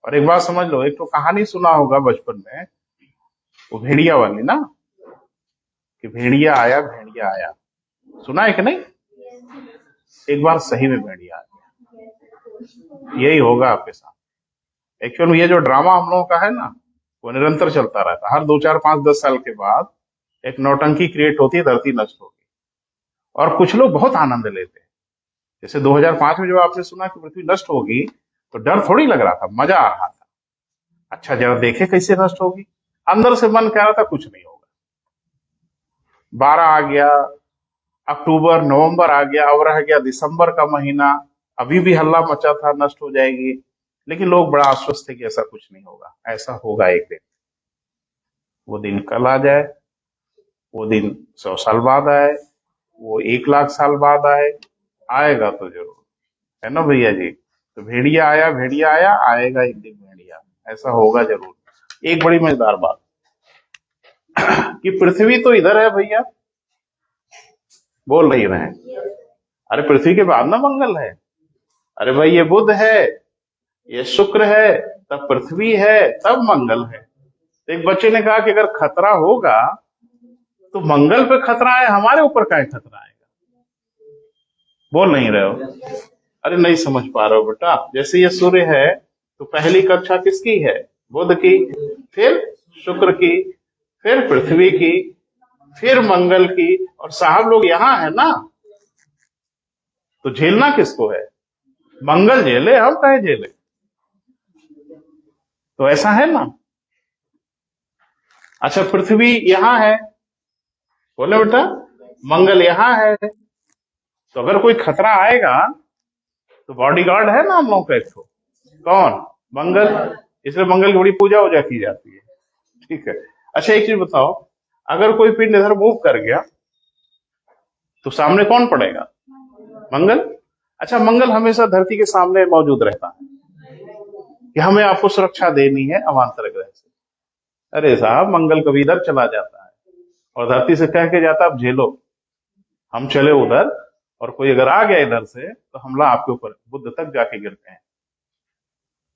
और एक बात समझ लो, एक तो कहानी सुना होगा बचपन में, वो भेड़िया वाली ना, कि भेड़िया आया भेड़िया आया, सुना है कि नहीं? एक बार सही में भेड़िया आ गया। यही होगा आपके साथ। एक्चुअल में ये जो ड्रामा हम लोगों का है ना, वो निरंतर चलता रहता है। हर 2, 4, 5, 10 साल के बाद एक नौटंकी क्रिएट होती है, धरती नष्ट होगी। और कुछ लोग बहुत आनंद लेते हैं। जैसे 2005 में जब आपने सुना कि पृथ्वी नष्ट होगी तो डर थोड़ी लग रहा था, मजा आ रहा था। अच्छा जरा देखे कैसे नष्ट होगी, अंदर से मन कह रहा था कुछ नहीं होगा। 12 आ गया, अक्टूबर नवंबर आ गया, अब रह गया दिसंबर का महीना, अभी भी हल्ला मचा था नष्ट हो जाएगी, लेकिन लोग बड़ा आश्वस्त थे कि ऐसा कुछ नहीं होगा, ऐसा होगा एक दिन। वो दिन कल आ जाए, वो दिन 100 साल बाद आए, वो 1 लाख साल बाद आए, आएगा तो जरूर, है ना भैया जी। तो भेड़िया आया, आएगा एक दिन भेड़िया, ऐसा होगा जरूर। एक बड़ी मजेदार बात कि पृथ्वी तो इधर है भैया, बोल रही रहे, अरे पृथ्वी के बाद ना मंगल है। अरे भाई ये बुध है, ये शुक्र है, तब पृथ्वी है, तब मंगल है। तो एक बच्चे ने कहा कि अगर खतरा होगा तो मंगल पे खतरा है, हमारे ऊपर क्या खतरा आएगा। बोल नहीं रहे हो, अरे नहीं समझ पा रहे हो बेटा। जैसे ये सूर्य है तो पहली कक्षा किसकी है, बुध की, फिर शुक्र की, फिर पृथ्वी की, फिर मंगल की, और साहब लोग यहां है ना, तो झेलना किसको है, मंगल झेले, हम कहे झेले। तो ऐसा है ना। अच्छा पृथ्वी यहां है, बोले बेटा, मंगल यहां है, तो अगर कोई खतरा आएगा तो बॉडीगार्ड है ना हम लोग का एक ठो, कौन, मंगल। इसलिए मंगल की बड़ी पूजा वूजा की जाती है, ठीक है। अच्छा एक चीज बताओ, अगर कोई पिंड इधर मूव कर गया तो सामने कौन पड़ेगा, मंगल। अच्छा मंगल हमेशा धरती के सामने मौजूद रहता है कि हमें आपको सुरक्षा देनी है अवान्तर ग्रह से। अरे साहब मंगल कभी इधर चला जाता है और धरती से कह के जाता अब झेलो, हम चले उधर, और कोई अगर आ गया इधर से तो हमला आपके ऊपर, बुद्ध तक जाके गिरते हैं,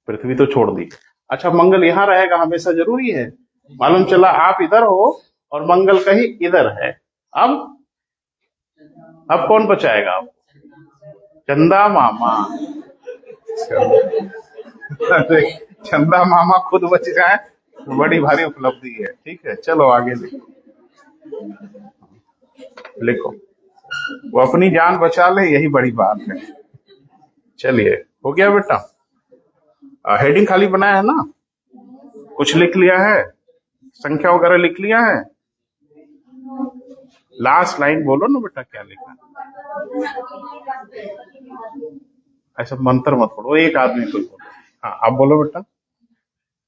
पृथ्वी तो छोड़ दी। अच्छा मंगल यहां रहेगा हमेशा जरूरी है, मालूम चला आप इधर हो और मंगल कहीं इधर है, अब कौन बचाएगा आपको, चंदा मामा। अरे चंदा मामा खुद बच जाए तो बड़ी भारी उपलब्धि है, ठीक है। चलो आगे लिखो, वो अपनी जान बचा ले, यही बड़ी बात है। चलिए हो गया बेटा, हेडिंग खाली बनाया है ना, कुछ लिख लिया है, संख्या वगैरह लिख लिया है। लास्ट लाइन बोलो ना बेटा, क्या लिखा, ऐसा मंत्र मत पढ़ो, एक आदमी को बोलो। हाँ आप बोलो बेटा।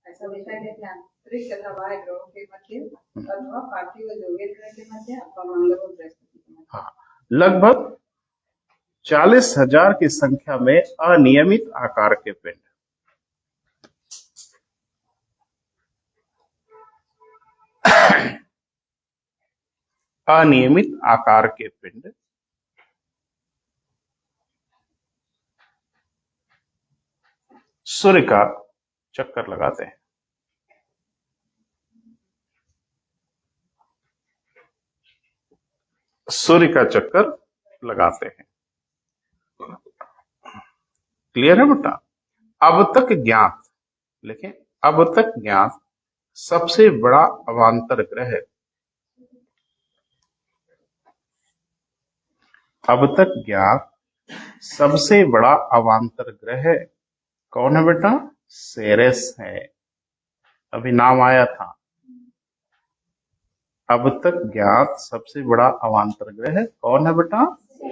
ऐसा लिखा है कि अंतरिक्ष अथवा ग्रहों के मध्य अथवा पार्थिव जोगित ग्रह के मध्य अथवा मंगल और बृहस्पति के मध्य। हाँ लगभग 40,000 की संख्या में अनियमित आकार के पिंड, अनियमित आकार के पिंड सूर्य का चक्कर लगाते हैं। सूर्य का चक्कर लगाते हैं, क्लियर है बेटा। अब तक ज्ञात, लेकिन अब तक ज्ञात सबसे बड़ा अवान्तर ग्रह, अब तक ज्ञात सबसे बड़ा अवान्तर ग्रह कौन है बेटा, सेरेस है, अभी नाम आया था। अब तक ज्ञात सबसे बड़ा अवान्तर ग्रह कौन है बेटा,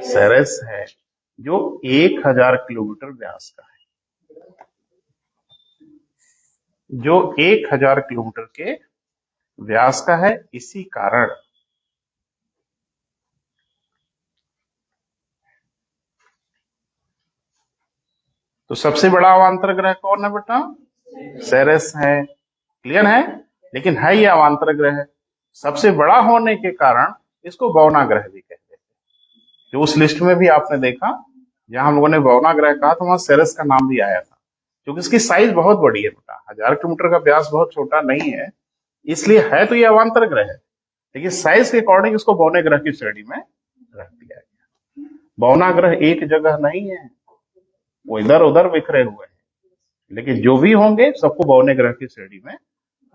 सेरेस है, जो 1000 किलोमीटर व्यास का है, जो 1000 किलोमीटर के व्यास का है। इसी कारण तो सबसे बड़ा अवान्तर ग्रह कौन है बेटा, सेरेस है, क्लियर है। लेकिन है ये अवान्तर ग्रह, सबसे बड़ा होने के कारण इसको बौना ग्रह भी कहते हैं। जो उस लिस्ट में भी आपने देखा जहां हम लोगों ने बौना ग्रह कहा तो वहां सेरेस का नाम भी आया था, क्योंकि इसकी साइज बहुत बड़ी है बेटा, 1000 किलोमीटर का व्यास बहुत छोटा नहीं है, इसलिए है तो ये अवान्तर ग्रह है, लेकिन साइज के अकॉर्डिंग इसको बौने ग्रह की श्रेणी में रख दिया गया। बौना ग्रह एक जगह नहीं है, वो इधर उधर बिखरे हुए हैं, लेकिन जो भी होंगे सबको बौने ग्रह की श्रेणी में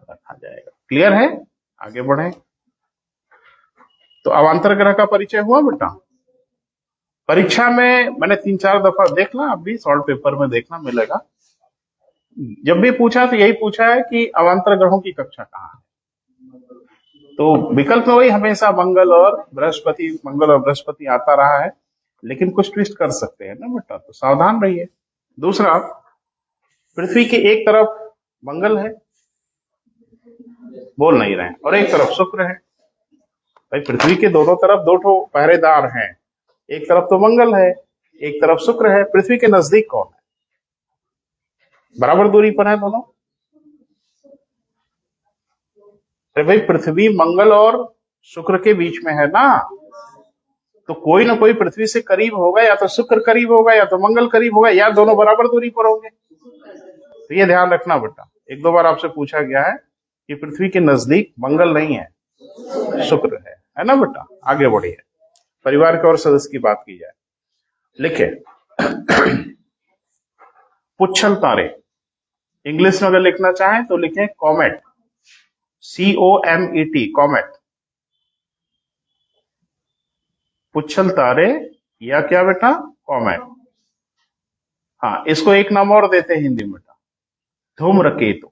रखा जाएगा। क्लियर है, आगे बढ़े। तो अवान्तर ग्रह का परिचय हुआ बेटा। परीक्षा में मैंने 3-4 दफा देखना, आप भी सॉल्व पेपर में देखना मिलेगा, जब भी पूछा तो यही पूछा है कि अवांतर ग्रहों की कक्षा कहाँ है। तो विकल्प में वही हमेशा मंगल और बृहस्पति आता रहा है, लेकिन कुछ ट्विस्ट कर सकते हैं ना बेटा, तो सावधान रहिए। दूसरा, पृथ्वी के एक तरफ मंगल है, बोल नहीं रहे हैं, और एक तरफ शुक्र है। भाई पृथ्वी के दोनों तरफ दो ठो पहरेदार हैं, एक तरफ तो मंगल है, एक तरफ शुक्र है। पृथ्वी के नजदीक कौन है? बराबर दूरी पर है दोनों। अरे भाई पृथ्वी मंगल और शुक्र के बीच में है ना, तो कोई ना कोई पृथ्वी से करीब होगा, या तो शुक्र करीब होगा या तो मंगल करीब होगा, या दोनों बराबर दूरी पर होंगे। तो ये ध्यान रखना बेटा, 1-2 बार आपसे पूछा गया है कि पृथ्वी के नजदीक मंगल नहीं है, शुक्र है ना बेटा। आगे बढ़िए, परिवार के और सदस्य की बात की जाए। लिखे पुच्छल तारे, इंग्लिश में अगर लिखना चाहें तो लिखें कॉमेट, COMET, कॉमेट। पुच्छल तारे या क्या बेटा? कॉमेट। हाँ, इसको एक नाम और देते हैं हिंदी में बेटा, धूम्रकेतु।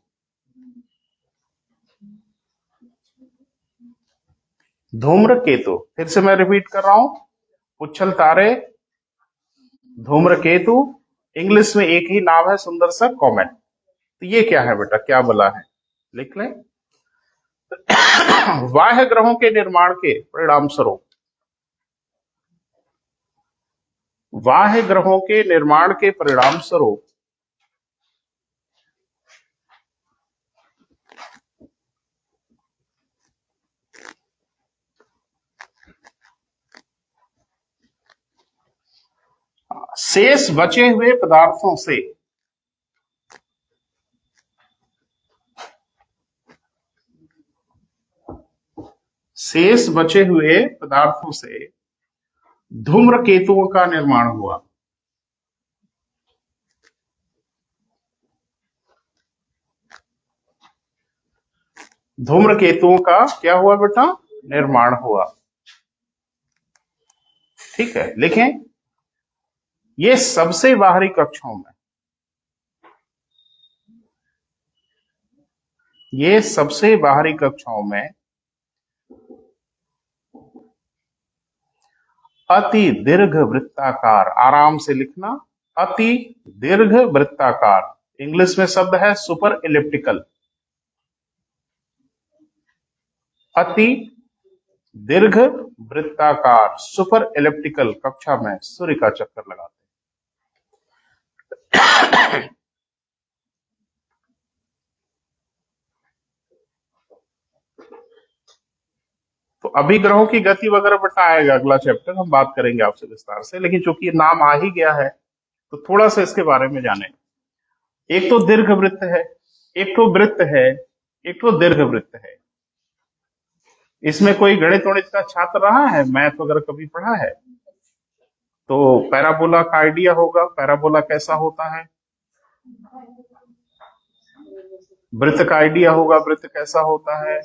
धूम्रकेतु, फिर से मैं रिपीट कर रहा हूं, पुच्छल तारे, धूम्रकेतु, इंग्लिश में एक ही नाम है सुंदर सा, कॉमेट। तो ये क्या है बेटा, क्या बोला है, लिख लें। बाह्य ग्रहों के निर्माण के परिणाम स्वरूप, बाह्य ग्रहों के निर्माण के परिणाम स्वरूप शेष बचे हुए पदार्थों से धूम्रकेतुओं का निर्माण हुआ। धूम्रकेतुओं का क्या हुआ बेटा? निर्माण हुआ। ठीक है, लिखें, ये सबसे बाहरी कक्षों में, ये सबसे बाहरी कक्षों में अति दीर्घ वृत्ताकार, आराम से लिखना, अति दीर्घ वृत्ताकार, इंग्लिश में शब्द है सुपर इलिप्टिकल, अति दीर्घ वृत्ताकार सुपर इलिप्टिकल कक्षा में सूर्य का चक्कर लगाते हैं। तो अभी ग्रहों की गति वगैरह बेटा आएगा, अगला चैप्टर हम बात करेंगे आपसे विस्तार से, लेकिन चूंकि ये नाम आ ही गया है तो थोड़ा सा इसके बारे में जाने। एक तो दीर्घ वृत्त है, एक तो वृत्त है, एक तो दीर्घ वृत्त है। इसमें कोई गणित वणित का छात्र रहा है, मैथ वगैरह कभी पढ़ा है तो पैराबोला का आइडिया होगा, पैराबोला कैसा होता है, वृत्त का आइडिया होगा, वृत्त कैसा होता है,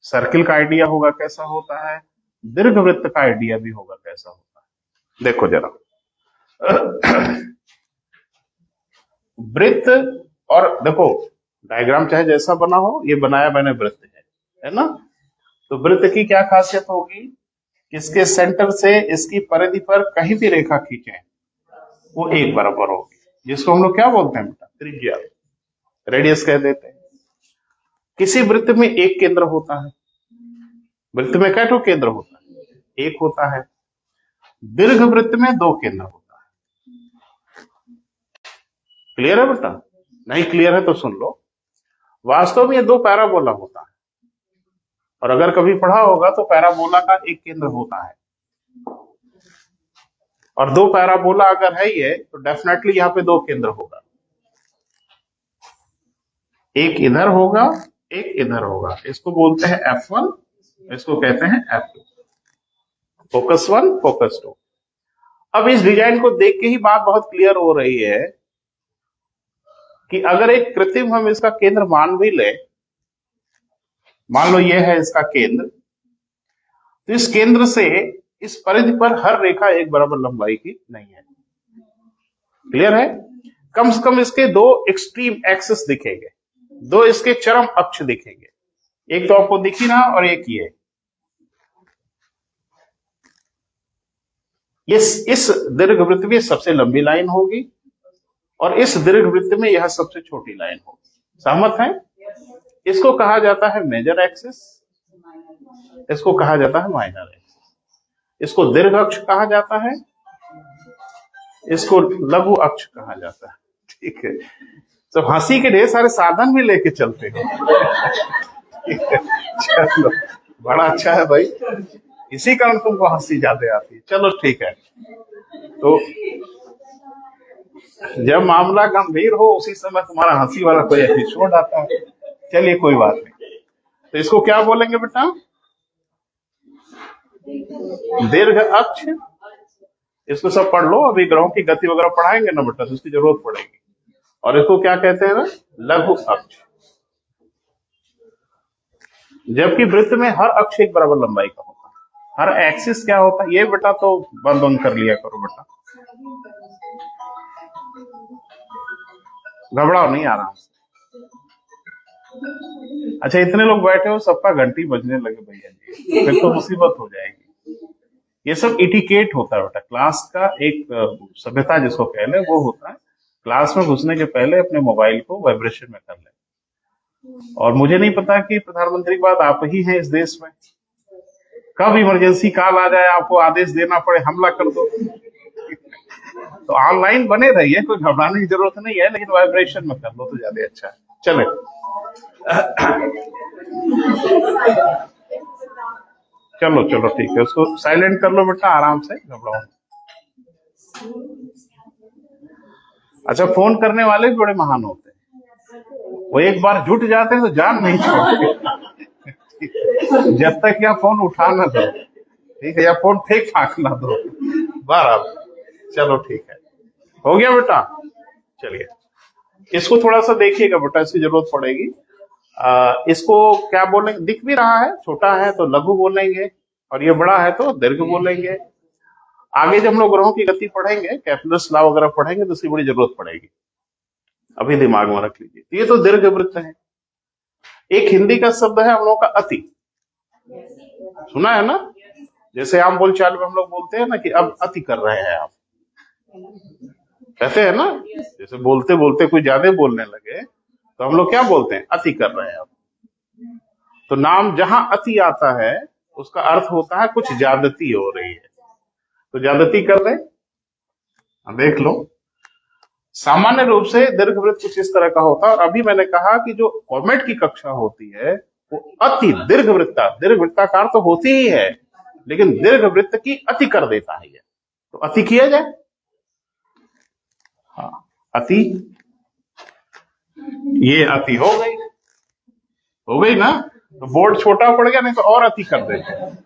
सर्किल का आइडिया होगा कैसा होता है, दीर्घ वृत्त का आइडिया भी होगा कैसा होता है। देखो जरा, वृत्त, और देखो डायग्राम चाहे जैसा बना हो, ये बनाया मैंने वृत्त है ना। तो वृत्त की क्या खासियत होगी, इसके सेंटर से इसकी परिधि पर कहीं भी रेखा खींचे वो एक बराबर होगी, जिसको हम लोग क्या बोलते हैं बेटा? त्रिज्या, रेडियस कह देते हैं। किसी वृत्त में एक केंद्र होता है, वृत्त में क्या तो केंद्र होता है? एक होता है। दीर्घ वृत्त में 2 केंद्र होता है। क्लियर है बेटा? नहीं क्लियर है तो सुन लो, वास्तव में ये 2 पैराबोला होता है, और अगर कभी पढ़ा होगा तो पैराबोला का एक केंद्र होता है, और 2 पैराबोला अगर है ये तो डेफिनेटली यहाँ पे 2 केंद्र होगा, एक इधर होगा, एक इधर होगा। इसको बोलते हैं F1, इसको कहते हैं F2, फोकस 1, फोकस 2। अब इस डिजाइन को देख के ही बात बहुत क्लियर हो रही है कि अगर एक कृत्रिम हम इसका केंद्र मान भी ले, मान लो ये है इसका केंद्र, तो इस केंद्र से इस परिधि पर हर रेखा एक बराबर लंबाई की नहीं है। क्लियर है? कम से कम इसके दो एक्सट्रीम एक्सिस दिखेंगे, दो इसके चरम अक्ष दिखेंगे। एक तो आपको दिख ही रहा और एक ये। इस दीर्घवृत्त में सबसे लंबी लाइन होगी और इस दीर्घवृत्त में यह सबसे छोटी लाइन होगी। सहमत है? इसको कहा जाता है मेजर एक्सिस, इसको कहा जाता है माइनर एक्सिस। इसको दीर्घ अक्ष कहा जाता है, इसको लघु अक्ष कहा जाता है। ठीक है, तो हंसी के ढेर सारे साधन भी लेके चलते हैं। चलो, बड़ा अच्छा है भाई, इसी कारण तुमको हंसी ज्यादा आती है। चलो ठीक है, तो जब मामला गंभीर हो उसी समय तुम्हारा हंसी वाला कोई एपिसोड आता है। चलिए कोई बात नहीं। तो इसको क्या बोलेंगे बेटा? दीर्घ अक्ष। इसको सब पढ़ लो, अभी ग्रहों की गति वगैरह पढ़ाएंगे ना बेटा, तो इसकी जरूरत पड़ेगी। और इसको क्या कहते हैं ना? लघु अक्ष। जबकि वृत्त में हर अक्ष एक बराबर लंबाई का होता है। हर एक्सिस क्या होता है ये बेटा तो बंद कर लिया करो बेटा, घबराओ नहीं, आराम से। अच्छा, इतने लोग बैठे हो, सबका घंटी बजने लगे भैया जी, फिर तो मुसीबत हो जाएगी। ये सब इटिकेट होता है बेटा, क्लास का एक सभ्यता जिसको कह ले वो होता है। क्लास में घुसने के पहले अपने मोबाइल को वाइब्रेशन में कर ले। और मुझे नहीं पता कि प्रधानमंत्री के बाद आप ही हैं इस देश में, कब इमरजेंसी कॉल आ जाए आपको आदेश देना पड़े हमला कर दो। तो ऑनलाइन बने रहिए, कोई घबराने की जरूरत नहीं है, लेकिन वाइब्रेशन में कर लो तो ज्यादा अच्छा है। चले, चलो चलो ठीक है, उसको साइलेंट कर लो बेटा, आराम से, घबराओ। अच्छा, फोन करने वाले भी बड़े महान होते हैं, वो एक बार जुट जाते हैं तो जान नहीं छोड़ते। जब तक या फोन उठा ना दो, ठीक है, या फोन फेंक फाक ना दो, बराबर। चलो ठीक है, हो गया बेटा। चलिए, इसको थोड़ा सा देखिएगा बेटा, इसकी जरूरत पड़ेगी। इसको क्या बोलेंगे? दिख भी रहा है, छोटा है तो लघु बोलेंगे, और ये बड़ा है तो दीर्घ बोलेंगे। आगे जब हम लोग ग्रहों की गति पढ़ेंगे, कैप्लर्स लॉ वगैरह पढ़ेंगे, तो इसकी बड़ी जरूरत पड़ेगी, अभी दिमाग में रख लीजिए। ये तो दीर्घवृत्त है। एक हिंदी का शब्द है हम लोगों का अति, सुना है ना? जैसे आम बोलचाल में हम लोग बोलते हैं ना कि अब अति कर रहे हैं आप, कहते हैं ना। जैसे बोलते बोलते कोई ज्यादा बोलने लगे तो हम लोग क्या बोलते हैं? अति कर रहे हैं आप। तो नाम जहां अति आता है उसका अर्थ होता है कुछ ज्यादती हो रही है, तो ज्यादती कर रहे। देख लो, सामान्य रूप से दीर्घवृत्त कुछ इस तरह का होता है। और अभी मैंने कहा कि जो कॉमेट की कक्षा होती है वो अति दीर्घवृत्ताकार तो होती ही है, लेकिन दीर्घवृत्त की अति कर देता है ये। तो अति किया जाए। हाँ, अति, ये अति हो गई ना। तो बोर्ड छोटा पड़ गया, नहीं तो और अति कर देते हैं।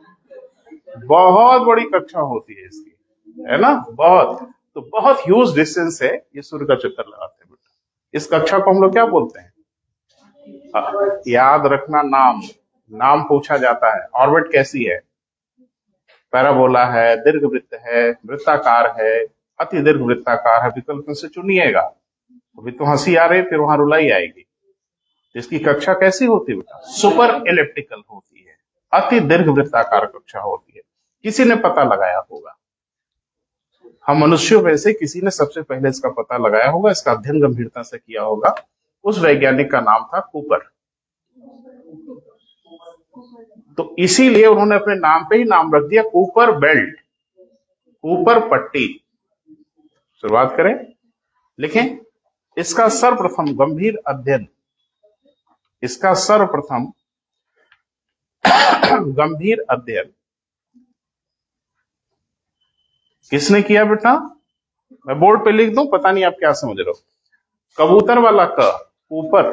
बहुत बड़ी कक्षा होती है इसकी, है ना, बहुत। तो बहुत ह्यूज डिस्टेंस है ये सूर्य का चक्कर लगाते हैं बेटा। इस कक्षा को हम लोग क्या बोलते हैं? याद रखना, नाम पूछा जाता है। ऑर्बिट कैसी है? पैराबोला है, दीर्घवृत्त है, वृत्ताकार है, अति दीर्घ वृत्ताकार है। विकल्प में से चुनिएगा। अभी तो हंसी आ रही, फिर वहां रुलाई आएगी। इसकी कक्षा कैसी होती है बेटा? सुपर एलिप्टिकल होती है, अति दीर्घ वृत्ताकार कक्षा होती है। किसी ने पता लगाया होगा, हम मनुष्यों में से किसी ने सबसे पहले इसका पता लगाया होगा, इसका अध्ययन गंभीरता से किया होगा। उस वैज्ञानिक का नाम था कूपर। तो इसीलिए उन्होंने अपने नाम पे ही नाम रख दिया कूपर बेल्ट, कूपर पट्टी। शुरुआत करें, लिखें। इसका सर्वप्रथम गंभीर अध्ययन, इसका सर्वप्रथम गंभीर अध्ययन किसने किया बेटा? मैं बोर्ड पे लिख दूं, पता नहीं आप क्या समझ रहे हो। कबूतर वाला क, ऊपर,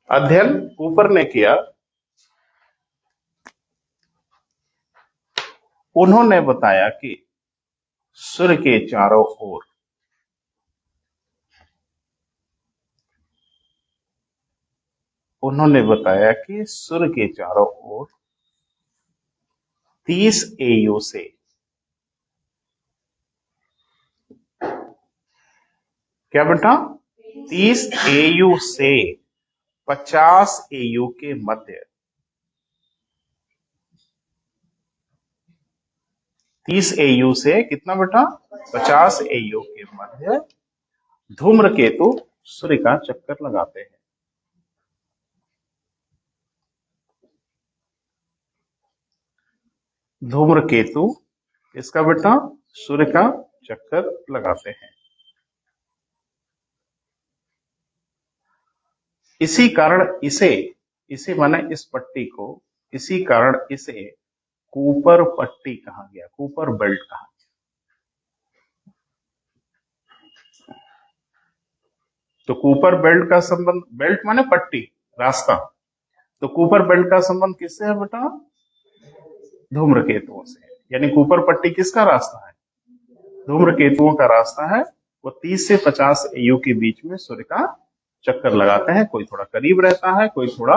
अध्ययन ऊपर ने किया। उन्होंने बताया कि सूर्य के चारों ओर उन्होंने बताया कि सूर्य के चारों ओर 30 AU से क्या बेटा 30 AU से 50 AU के मध्य 30 AU से कितना बेटा 50 AU के मध्य धूम्रकेतु सूर्य का चक्कर लगाते हैं। धूम्रकेतु इसका बेटा सूर्य का चक्कर लगाते हैं। इसी कारण इसे माने इस पट्टी को, इसी कारण इसे कूपर पट्टी कहा गया, कूपर बेल्ट कहा गया। तो कूपर बेल्ट का संबंध, बेल्ट माने पट्टी, रास्ता, तो कूपर बेल्ट का संबंध किससे है बेटा धूम्रकेतुओं से। यानी कूपर पट्टी किसका रास्ता है धूम्रकेतुओं का रास्ता है। वो 30 से 50 AU के बीच में सूर्य का चक्कर लगाते हैं। कोई थोड़ा करीब रहता है, कोई थोड़ा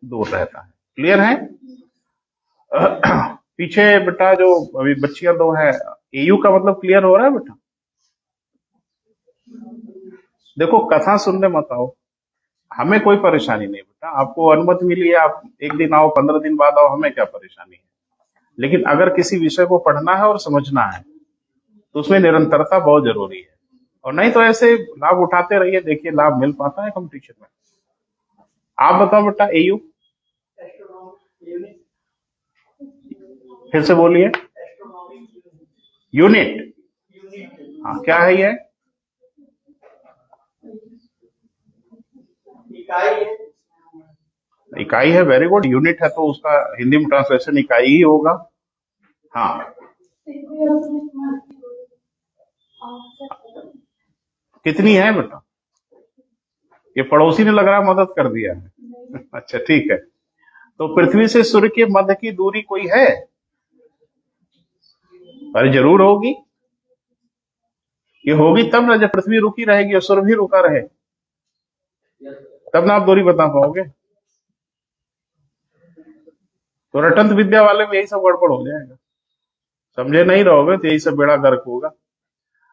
दूर रहता है। क्लियर है? पीछे बेटा जो अभी बच्चियां दो है, AU का मतलब क्लियर हो रहा है बेटा? देखो कथा सुनने मत आओ, हमें कोई परेशानी नहीं बेटा, आपको अनुमति मिली है, आप एक दिन आओ 15 दिन बाद आओ, हमें क्या परेशानी है। लेकिन अगर किसी विषय को पढ़ना है और समझना है तो उसमें निरंतरता बहुत जरूरी है, और नहीं तो ऐसे लाभ उठाते रहिए, देखिए लाभ मिल पाता है कंपटीशन में। आप बताओ बेटा AU फिर से बोलिए। यूनिट, हाँ क्या है ये? इकाई है। Very good. यूनिट है तो उसका हिंदी में ट्रांसलेशन इकाई ही होगा। हाँ कितनी है बेटा? ये पड़ोसी ने लग रहा है मदद कर दिया है। अच्छा ठीक है। तो पृथ्वी से सूर्य के मध्य की दूरी कोई है? अरे जरूर होगी। ये होगी तब ना जब पृथ्वी रुकी रहेगी और सूर्य भी रुका रहे, तब ना आप दूरी बता पाओगे। तो रटंत विद्या वाले में यही सब गड़बड़ हो जाएगा, समझे नहीं रहोगे तो यही सब बेड़ा गर्क होगा।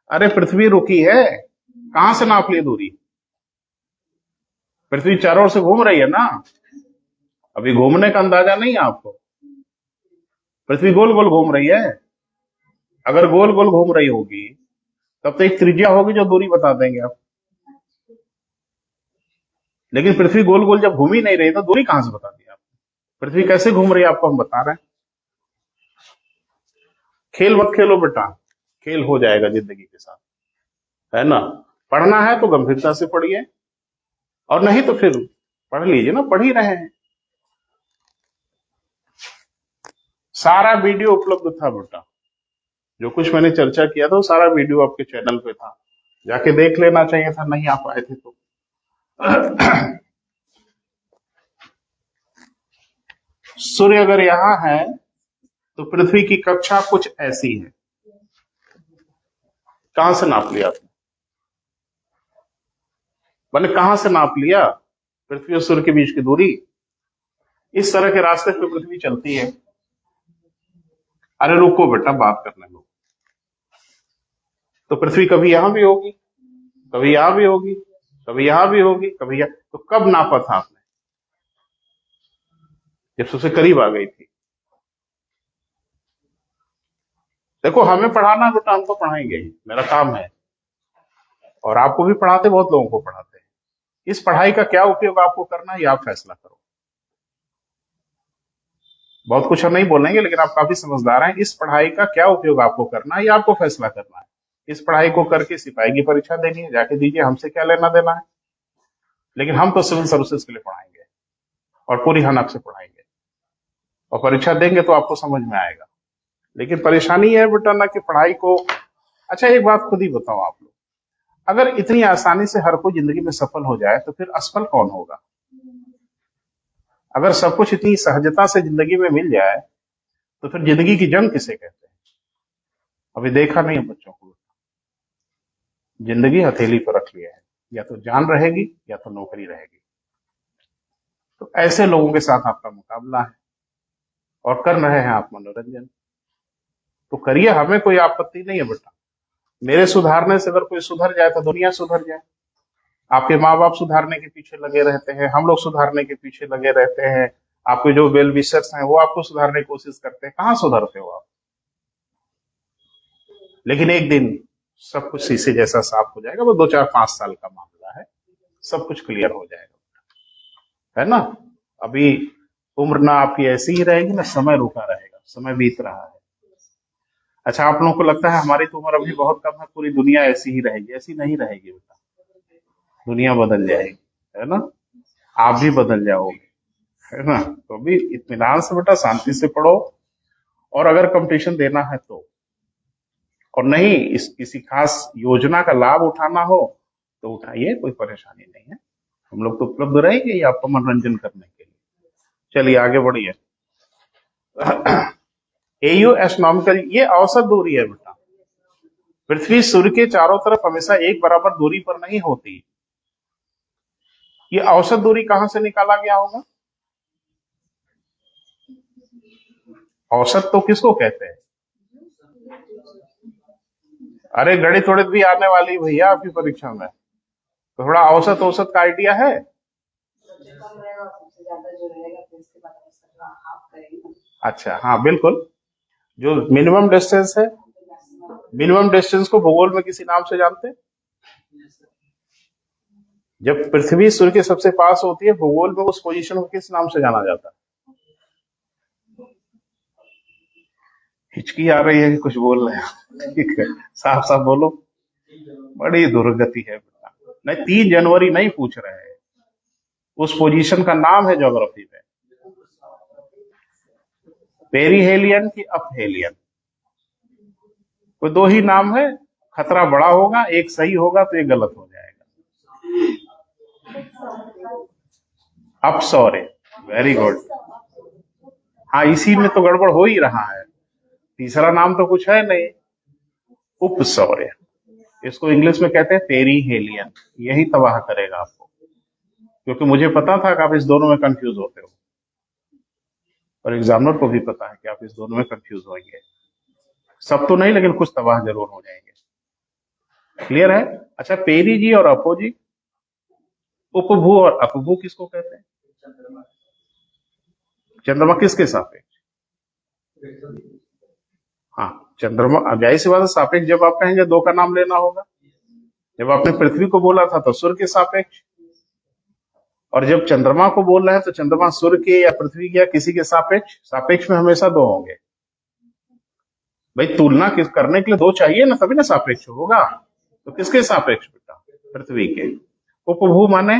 अरे पृथ्वी रुकी है, कहां से नाप ली दूरी? पृथ्वी चारों ओर से घूम रही है ना, अभी घूमने का अंदाजा नहीं है आपको। पृथ्वी गोल गोल घूम रही है। अगर गोल गोल घूम रही होगी तब तो एक त्रिज्या होगी जो दूरी बता देंगे आप। लेकिन पृथ्वी गोल गोल जब घूम ही नहीं रही तो दूरी कहां से बता दी आप? पृथ्वी कैसे घूम रही है आपको हम बता रहे हैं। खेल मत खेलो बेटा, खेल हो जाएगा जिंदगी के साथ, है ना। पढ़ना है तो गंभीरता से पढ़िए, और नहीं तो फिर पढ़ लीजिए ना, पढ़ ही रहे हैं। सारा वीडियो उपलब्ध था बेटा, जो कुछ मैंने चर्चा किया था वो सारा वीडियो आपके चैनल पे था, जाके देख लेना चाहिए था, नहीं आ पाए थे तो। सूर्य अगर यहां है तो पृथ्वी की कक्षा कुछ ऐसी है। कहां से नाप लिया आपने? मैंने कहां से नाप लिया पृथ्वी और सूर्य के बीच की दूरी? इस तरह के रास्ते पे पृथ्वी चलती है। अरे रुको बेटा, बात करने दो। तो पृथ्वी कभी यहां भी होगी, कभी यहां भी होगी, कभी यहां भी होगी, कभी यहां, तो कब नापा था आपने? जब सबसे करीब आ गई थी। देखो हमें पढ़ाना बेटा, हम तो पढ़ाएंगे ही, मेरा काम है, और आपको भी पढ़ाते, बहुत लोगों को पढ़ाते हैं। इस पढ़ाई का क्या उपयोग आपको करना है ये आप फैसला करो। बहुत कुछ हम नहीं बोलेंगे, लेकिन आप काफी समझदार हैं। इस पढ़ाई का क्या उपयोग आपको करना है ये आपको फैसला करना है। इस पढ़ाई को करके सिपाही की परीक्षा देनी है, जाके दीजिए, हमसे क्या लेना देना है। लेकिन हम तो सिविल सर्विसेज के लिए पढ़ाएंगे और पूरी हनक से पढ़ाएंगे, और परीक्षा देंगे तो आपको समझ में आएगा। लेकिन परेशानी है बेटा ना कि पढ़ाई को, अच्छा एक बात खुद ही बताओ आप लोग, अगर इतनी आसानी से हर कोई जिंदगी में सफल हो जाए तो फिर असफल कौन होगा? अगर सब कुछ इतनी सहजता से जिंदगी में मिल जाए तो फिर जिंदगी की जंग किसे कहते हैं? अभी देखा नहीं है बच्चों को, जिंदगी हथेली पर रख लिया है, या तो जान रहेगी या तो नौकरी रहेगी। तो ऐसे लोगों के साथ आपका मुकाबला है और कर रहे हैं आप मनोरंजन, तो करिए, हमें कोई आपत्ति नहीं है बेटा। मेरे सुधारने से अगर कोई सुधर जाए तो दुनिया सुधर जाए। आपके माँ बाप सुधारने के पीछे लगे रहते हैं, हम लोग सुधारने के पीछे लगे रहते हैं, आपके जो वेल विशर्स हैं वो आपको सुधारने की कोशिश करते हैं, कहाँ सुधरते हो आप? लेकिन एक दिन सब कुछ शीशे जैसा साफ हो जाएगा, वो 2 4 5 साल का मामला है, सब कुछ क्लियर हो जाएगा, है ना। अभी उम्र ना आपकी ऐसी ही रहेगी ना समय रुका रहेगा, समय बीत रहा है। अच्छा, आप लोगों को लगता है हमारी तो उम्र अभी बहुत कम है, पूरी दुनिया ऐसी ही रहेगी? ऐसी नहीं रहेगी बेटा, दुनिया बदल जाएगी, है ना, आप भी बदल जाओगे, है ना। तो अभी इत्मीनान से बेटा शांति से पढ़ो, और अगर कंपटीशन देना है तो, और नहीं इस किसी खास योजना का लाभ उठाना हो तो उठाइए, कोई परेशानी नहीं है, हम लोग तो उपलब्ध रहेंगे ये आपका मनोरंजन करने के लिए। चलिए आगे बढ़िए। एयू एस्ट्रोनॉमिकल, ये औसत दूरी है बेटा। पृथ्वी सूर्य के चारों तरफ हमेशा एक बराबर दूरी पर नहीं होती। ये औसत दूरी कहां से निकाला गया होगा? औसत तो किसको कहते हैं? अरे गणित थोड़े भी आने वाली भैया आपकी परीक्षा में, तो थोड़ा औसत औसत का आइडिया है? कम रहेगा और सबसे ज्यादा जो रहेगा फिर उसके बाद हम हाफ करेंगे। अच्छा हाँ बिल्कुल, जो मिनिमम डिस्टेंस है, मिनिमम डिस्टेंस को भूगोल में किसी नाम से जानते हैं? जब पृथ्वी सूर्य के सबसे पास होती है भूगोल में, उस पोजीशन को किस नाम से जाना जाता है? हिचकी आ रही है कि कुछ बोल रहे हैं? ठीक है, साफ साफ बोलो, बड़ी दुर्गति है बेटा। नहीं 3 जनवरी नहीं पूछ रहे हैं, उस पोजीशन का नाम है ज्योग्राफी में, पेरीहेलियन की अपहेलियन, कोई 2 ही नाम है। खतरा बड़ा होगा, एक सही होगा तो एक गलत हो जाएगा। अपसौर्य, वेरी गुड। हाँ इसी में तो गड़बड़ हो ही रहा है, तीसरा नाम तो कुछ है नहीं, उपसौर्य। इसको इंग्लिश में कहते हैं पेरीहेलियन। यही तबाह करेगा आपको, क्योंकि मुझे पता था कि आप इस दोनों में कंफ्यूज होते हो, और एग्जामिनर को भी पता है कि आप इस दोनों में कंफ्यूज होंगे। सब तो नहीं, लेकिन कुछ तबाह जरूर हो जाएंगे। क्लियर है? अच्छा, पेरी जी और अपो जी, उपभू और अपभू किसको कहते हैं? चंद्रमा किसके सापेक्ष? हाँ चंद्रमा, अब जाहिर सी बात है सापेक्ष जब आप कहेंगे 2 का नाम लेना होगा। जब आपने पृथ्वी को बोला था तो सूर्य के सापेक्ष, और जब चंद्रमा को बोल रहे हैं तो चंद्रमा सूर्य के या पृथ्वी के या किसी के सापेक्ष। सापेक्ष में हमेशा 2 होंगे भाई, तुलना किस करने के लिए 2 चाहिए ना, तभी ना सापेक्ष होगा। तो किसके सापेक्ष बेटा? पृथ्वी के। उपभू माने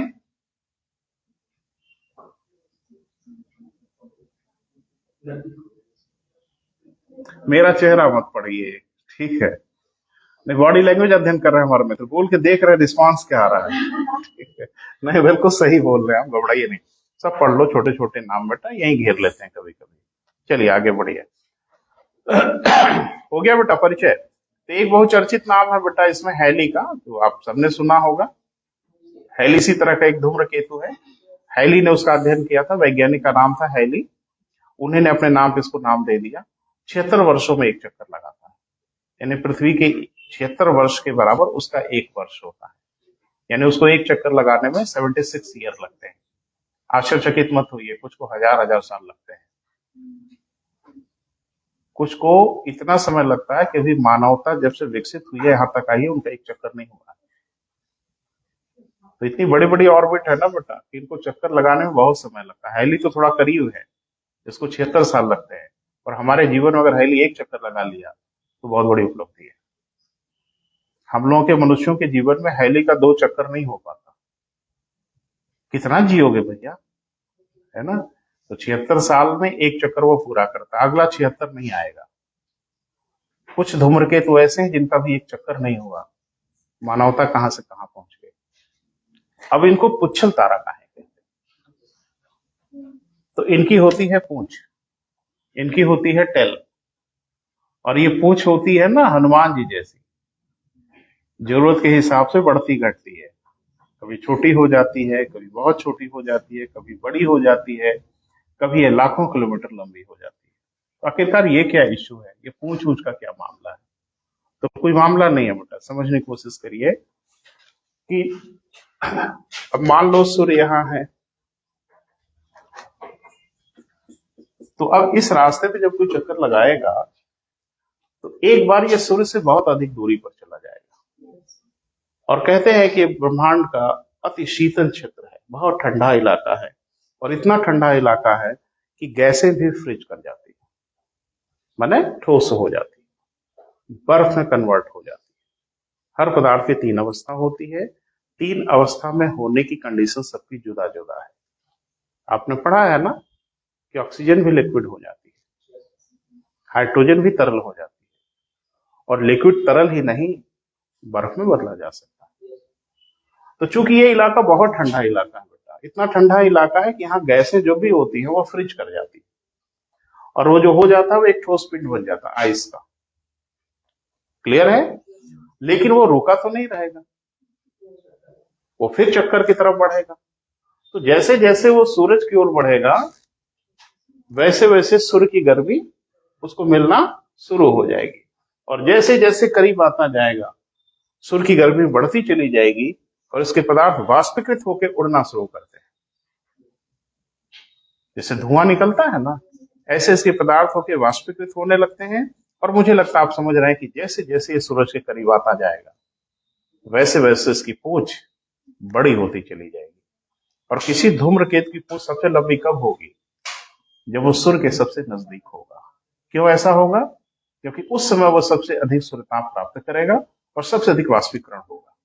मेरा चेहरा मत पढ़िए, ठीक है, नहीं बॉडी लैंग्वेज अध्ययन कर रहे हैं हमारे मित्र, बोल के देख रहे हैं रिस्पांस क्या आ रहा है, ठीक है, नहीं बिल्कुल सही बोल रहे हैं, हम घबराइए नहीं, सब पढ़ लो, छोटे छोटे नाम बेटा यही घेर लेते हैं कभी कभी। चलिए आगे बढ़िए। हो गया बेटा परिचय। तो एक बहुचर्चित नाम है बेटा इसमें हैली का, तो आप सबने सुना होगा। हैली इसी तरह का एक धूम्रकेतु है। हैली ने उसका अध्ययन किया था, वैज्ञानिक का नाम था हैली, उन्हीं ने अपने नाम पे इसको नाम दे दिया। 76 वर्षों में एक चक्कर लगाता है, यानी पृथ्वी के 76 वर्ष के बराबर उसका 1 वर्ष होता है, यानी उसको एक चक्कर लगाने में 76 ईयर लगते हैं। आश्चर्यचकित मत होइए, कुछ को 1000 साल लगते हैं, कुछ को इतना समय लगता है कि अभी मानवता जब से विकसित हुई है यहां तक आई है, उनका एक चक्कर नहीं हुआ। तो इतनी बड़ी बड़ी ऑर्बिट है ना बेटा, इनको चक्कर लगाने में बहुत समय लगता है। हैली तो थोड़ा करीब है, इसको 76 साल लगते हैं, और हमारे जीवन में अगर हैली एक चक्कर लगा लिया तो बहुत बड़ी उपलब्धि है। हम लोगों के मनुष्यों के जीवन में हैली का 2 चक्कर नहीं हो पाता। कितना जियोगे भैया, है ना। तो 76 साल में एक चक्कर वो पूरा करता है, अगला 76 नहीं आएगा। कुछ धूम्रकेतु ऐसे हैं जिनका भी एक चक्कर नहीं हुआ, मानवता कहां से कहां पहुंच गई। अब इनको पुच्छल तारा कहा कहते हैं। तो इनकी होती है पूंछ, इनकी होती है टेल, और ये पूंछ होती है ना हनुमान जी जैसी, जरूरत के हिसाब से बढ़ती घटती है। कभी छोटी हो जाती है, कभी बहुत छोटी हो जाती है, कभी बड़ी हो जाती है, कभी ये लाखों किलोमीटर लंबी हो जाती है। तो आखिरकार ये क्या इश्यू है, ये पूछ ऊछ का क्या मामला है? तो कोई मामला नहीं है बेटा, समझने की कोशिश करिए कि अब मान लो सूर्य यहाँ है, तो अब इस रास्ते पे जब कोई चक्कर लगाएगा तो एक बार ये सूर्य से बहुत अधिक दूरी पर चला जाएगा। और कहते हैं कि ब्रह्मांड का अति शीतल क्षेत्र है, बहुत ठंडा इलाका है, और इतना ठंडा इलाका है कि गैसें भी फ्रीज कर जाती है, माने ठोस हो जाती है, बर्फ में कन्वर्ट हो जाती है। हर पदार्थ की तीन अवस्था होती है, तीन अवस्था में होने की कंडीशन सबकी जुदा जुदा है। आपने पढ़ा है ना कि ऑक्सीजन भी लिक्विड हो जाती है, हाइड्रोजन भी तरल हो जाती है, और लिक्विड तरल ही नहीं बर्फ में बदला जा सकता है। तो चूंकि ये इलाका बहुत ठंडा इलाका है बेटा, इतना ठंडा इलाका है कि यहाँ गैसें जो भी होती है वो फ्रिज कर जाती है, और वो जो हो जाता है वो एक ठोस पिंड बन जाता है आइस का। क्लियर है? लेकिन वो रुका तो नहीं रहेगा, वो फिर चक्कर की तरफ बढ़ेगा। तो जैसे जैसे वो सूरज की ओर बढ़ेगा वैसे वैसे सूर्य की गर्मी उसको मिलना शुरू हो जाएगी, और जैसे जैसे करीब आता जाएगा सूर्य की गर्मी बढ़ती चली जाएगी, और इसके पदार्थ वाष्पीकृत होकर उड़ना शुरू करते हैं। जैसे धुआं निकलता है ना, ऐसे इसके पदार्थ होकर वाष्पीकृत होने लगते हैं। और मुझे लगता है आप समझ रहे हैं कि जैसे जैसे ये सूरज के करीब आता जाएगा वैसे वैसे इसकी पूंछ बड़ी होती चली जाएगी। और किसी धूम्रकेतु की पूंछ सबसे लंबी कब होगी? जब वो सूर्य के सबसे नजदीक होगा। क्यों ऐसा होगा? क्योंकि उस समय वो सबसे अधिक सूर्यताप प्राप्त करेगा और सबसे अधिक वाष्पीकरण होगा।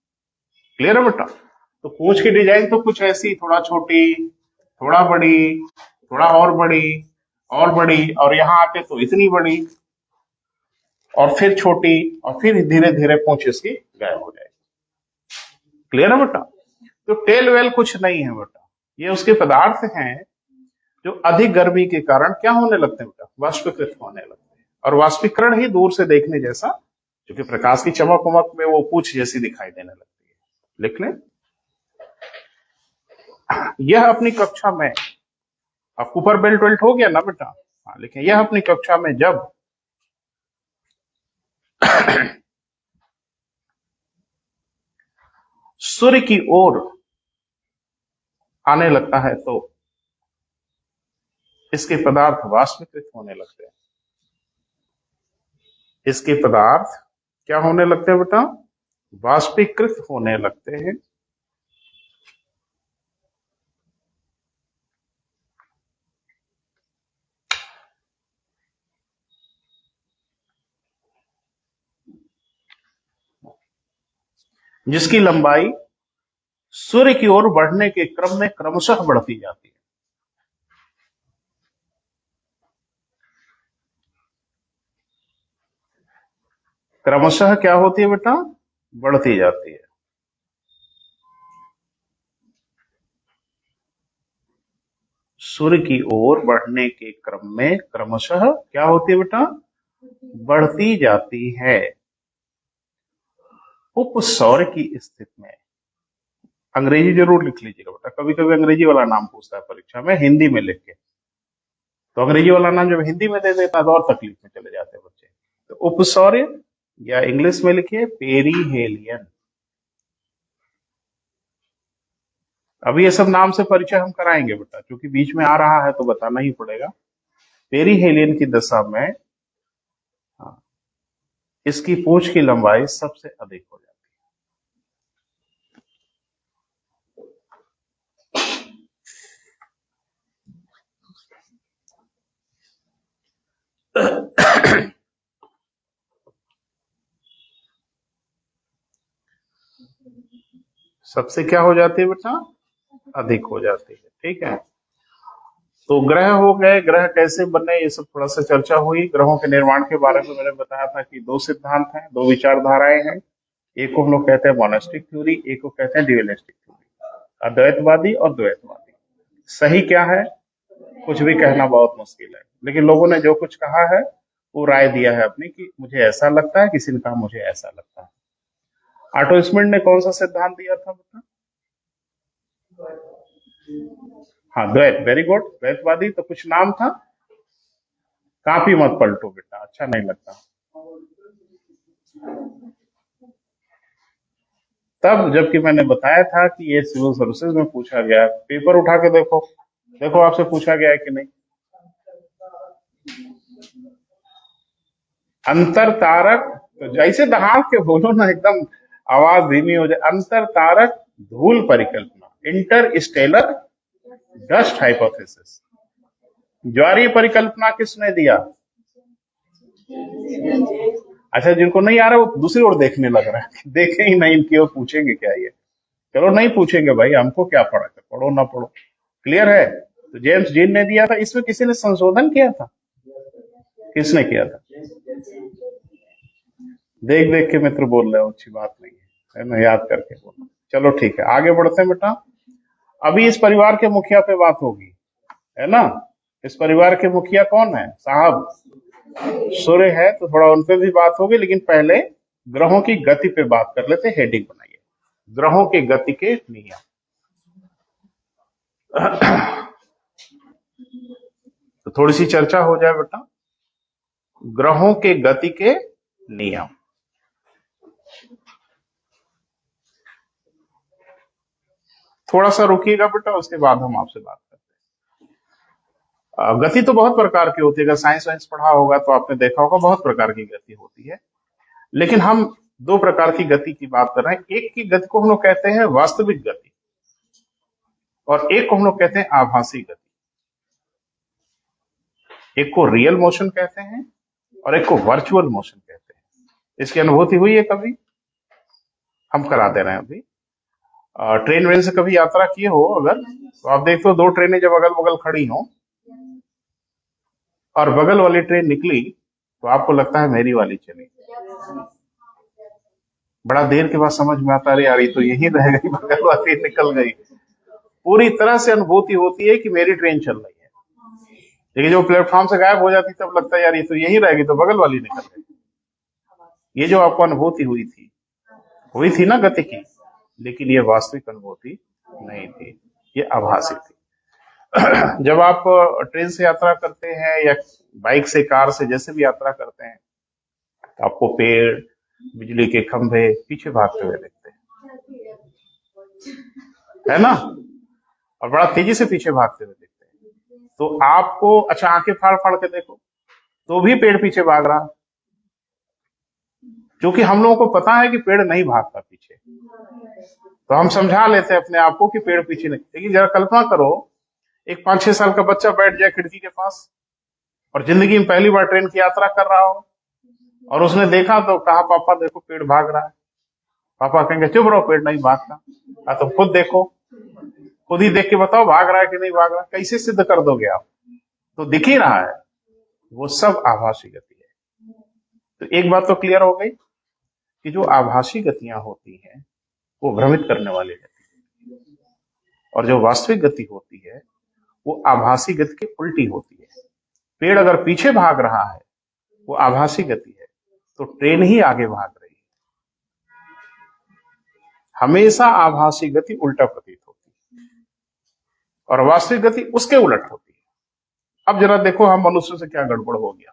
क्लियर है बेटा? तो पूंछ की डिजाइन तो कुछ ऐसी, थोड़ा छोटी, थोड़ा बड़ी, थोड़ा और बड़ी, और बड़ी, और यहाँ आके तो इतनी बड़ी, और फिर छोटी, और फिर धीरे धीरे पूंछ इसकी गायब हो जाएगी। क्लियर है बेटा? तो टेल वेल कुछ नहीं है बेटा, ये उसके पदार्थ हैं जो अधिक गर्मी के कारण क्या होने लगते हैं बेटा? वाष्पीकृत होने लगते हैं। और वाष्पीकरण ही दूर से देखने जैसा, क्योंकि प्रकाश की चमक उमक में वो पूंछ जैसी दिखाई देने लगती है। लिख लें, यह अपनी कक्षा में, अब ऊपर बेल्ट वेल्ट हो गया ना बेटा? हाँ लिखें, यह अपनी कक्षा में जब सूर्य की ओर आने लगता है तो इसके पदार्थ वाष्पीकृत होने लगते हैं। इसके पदार्थ क्या होने लगते हैं बेटा? वाष्पीकृत होने लगते हैं। जिसकी लंबाई सूर्य की ओर बढ़ने के क्रम में क्रमशः बढ़ती जाती है। क्रमशः क्या होती है बेटा? बढ़ती जाती है। सूर्य की ओर बढ़ने के क्रम में क्रमशः क्या होती है बेटा? बढ़ती जाती है। उपसौर की स्थिति में, अंग्रेजी जरूर लिख लीजिएगा बेटा, कभी कभी अंग्रेजी वाला नाम पूछता है परीक्षा में, हिंदी में लिख के, तो अंग्रेजी वाला नाम जब हिंदी में दे देता है तो और तकलीफ में चले जाते हैं बच्चे। तो उपसौर्य, या इंग्लिश में लिखिए पेरीहेलियन। अभी ये सब नाम से परिचय हम कराएंगे बेटा, क्योंकि बीच में आ रहा है तो बताना ही पड़ेगा। पेरीहेलियन की दशा में इसकी पूंछ की लंबाई सबसे अधिक हो जाती है। सबसे क्या हो जाती है बेटा? अधिक हो जाती है। ठीक है, तो ग्रह हो गए, ग्रह कैसे बने ये सब थोड़ा सा चर्चा हुई। ग्रहों के निर्माण के बारे में मैंने बताया था कि दो सिद्धांत हैं, दो विचारधाराएं हैं। एक को हम लोग कहते हैं मोनास्टिक थ्योरी, एक को कहते हैं ड्यूअलिस्टिक थ्योरी, अद्वैतवादी और द्वैतवादी। सही क्या है कुछ भी कहना बहुत मुश्किल है, लेकिन लोगों ने जो कुछ कहा है वो राय दिया है अपनी, कि मुझे ऐसा लगता है, किसी ने कहा मुझे ऐसा लगता है। आर्टो स्मिथ ने कौन सा सिद्धांत दिया था बेटा? हाँ, द्वैत, वेरी गुड, द्वैतवादी। तो कुछ नाम था, काफी मत पलटो बेटा, अच्छा नहीं लगता। तब जबकि मैंने बताया था कि ये सिविल सर्विसेज में पूछा गया, पेपर उठा के देखो, देखो आपसे पूछा गया है कि नहीं। अंतर तारक, तो जैसे दहाड़ के बोलो ना, एकदम आवाज धीमी हो जाए। अंतर तारक धूल परिकल्पना, इंटर स्टेलर डस्ट हाइपोथेसिस। ज्वारीय परिकल्पना किसने दिया? अच्छा, जिनको नहीं आ रहा वो दूसरी ओर देखने लग रहा है, देखे ही नहीं इनकी ओर, पूछेंगे क्या ये? चलो नहीं पूछेंगे भाई, हमको क्या फर्क है, पढ़ो ना पढ़ो, क्लियर है। तो जेम्स जीन ने दिया था, इसमें किसी ने संशोधन किया था? किसने किया था? देख देख के मित्र बोल रहे हो, अच्छी बात नहीं है ना, याद करके बोलो। चलो ठीक है, आगे बढ़ते हैं बेटा। अभी इस परिवार के मुखिया पे बात होगी, है ना। इस परिवार के मुखिया कौन है साहब? सूर्य है, तो थोड़ा उन पे भी बात होगी, लेकिन पहले ग्रहों की गति पे बात कर लेते। हेडिंग बनाइए, ग्रहों की गति के नियम। तो थोड़ी सी चर्चा हो जाए बेटा, ग्रहों के गति के नियम। थोड़ा सा रुकिएगा बेटा, उसके बाद हम आपसे बात करते हैं। गति तो बहुत प्रकार की होती है, अगर साइंस वाइंस पढ़ा होगा तो आपने देखा होगा, बहुत प्रकार की गति होती है। लेकिन हम दो प्रकार की गति की बात कर रहे हैं। एक की गति को हम लोग कहते हैं वास्तविक गति, और एक को हम लोग कहते हैं आभासी गति। एक को रियल मोशन कहते हैं और एक को वर्चुअल मोशन कहते हैं। इसकी अनुभूति हुई है कभी? हम करा दे रहे हैं अभी। ट्रेन वेन से कभी यात्रा किए हो अगर, तो आप देखते हो दो ट्रेनें जब अगल बगल खड़ी हो और बगल वाली ट्रेन निकली, तो आपको लगता है मेरी वाली चली। बड़ा देर के बाद समझ में आता है, यार ये तो यही रह गई, बगल वाली निकल गई। पूरी तरह से अनुभूति होती है कि मेरी ट्रेन चल रही है, लेकिन जो प्लेटफॉर्म से गायब हो जाती तब लगता है यार ये तो यही रहेगी, तो बगल वाली निकल गई। ये जो आपको अनुभूति हुई थी ना गति की, लेकिन ये वास्तविक अनुभूति नहीं थी, ये आभासी थी। जब आप ट्रेन से यात्रा करते हैं या बाइक से, कार से, जैसे भी यात्रा करते हैं, तो आपको पेड़, बिजली के खंभे पीछे भागते हुए दिखते हैं, है ना, और बड़ा तेजी से पीछे भागते हुए दिखते हैं। तो आपको, अच्छा आंखें फाड़ फाड़ के देखो तो भी पेड़ पीछे भाग रहा, क्योंकि हम लोगों को पता है कि पेड़ नहीं भागता पीछे, तो हम समझा लेते हैं अपने आप को कि पेड़ पीछे नहीं। लेकिन जरा कल्पना करो, एक 5-6 साल का बच्चा बैठ जाए खिड़की के पास और जिंदगी में पहली बार ट्रेन की यात्रा कर रहा हो, और उसने देखा तो कहा पापा देखो पेड़ भाग रहा है। पापा कहेंगे चुप रहो, पेड़ नहीं भागता। तो खुद देखो, खुद ही देख के बताओ भाग रहा है कि नहीं भाग रहा। कैसे सिद्ध कर दोगे आप? तो दिख ही रहा है, वो सब आभासी गति है। तो एक बात तो क्लियर हो गई कि जो आभासी गतियां होती हैं वो भ्रमित करने वाली गति है, और जो वास्तविक गति होती है वो आभासी गति की उल्टी होती है। पेड़ अगर पीछे भाग रहा है वो आभासी गति है, तो ट्रेन ही आगे भाग रही है। हमेशा आभासी गति उल्टा प्रतीत होती है और वास्तविक गति उसके उलट होती है। अब जरा देखो हम मनुष्य से क्या गड़बड़ हो गया।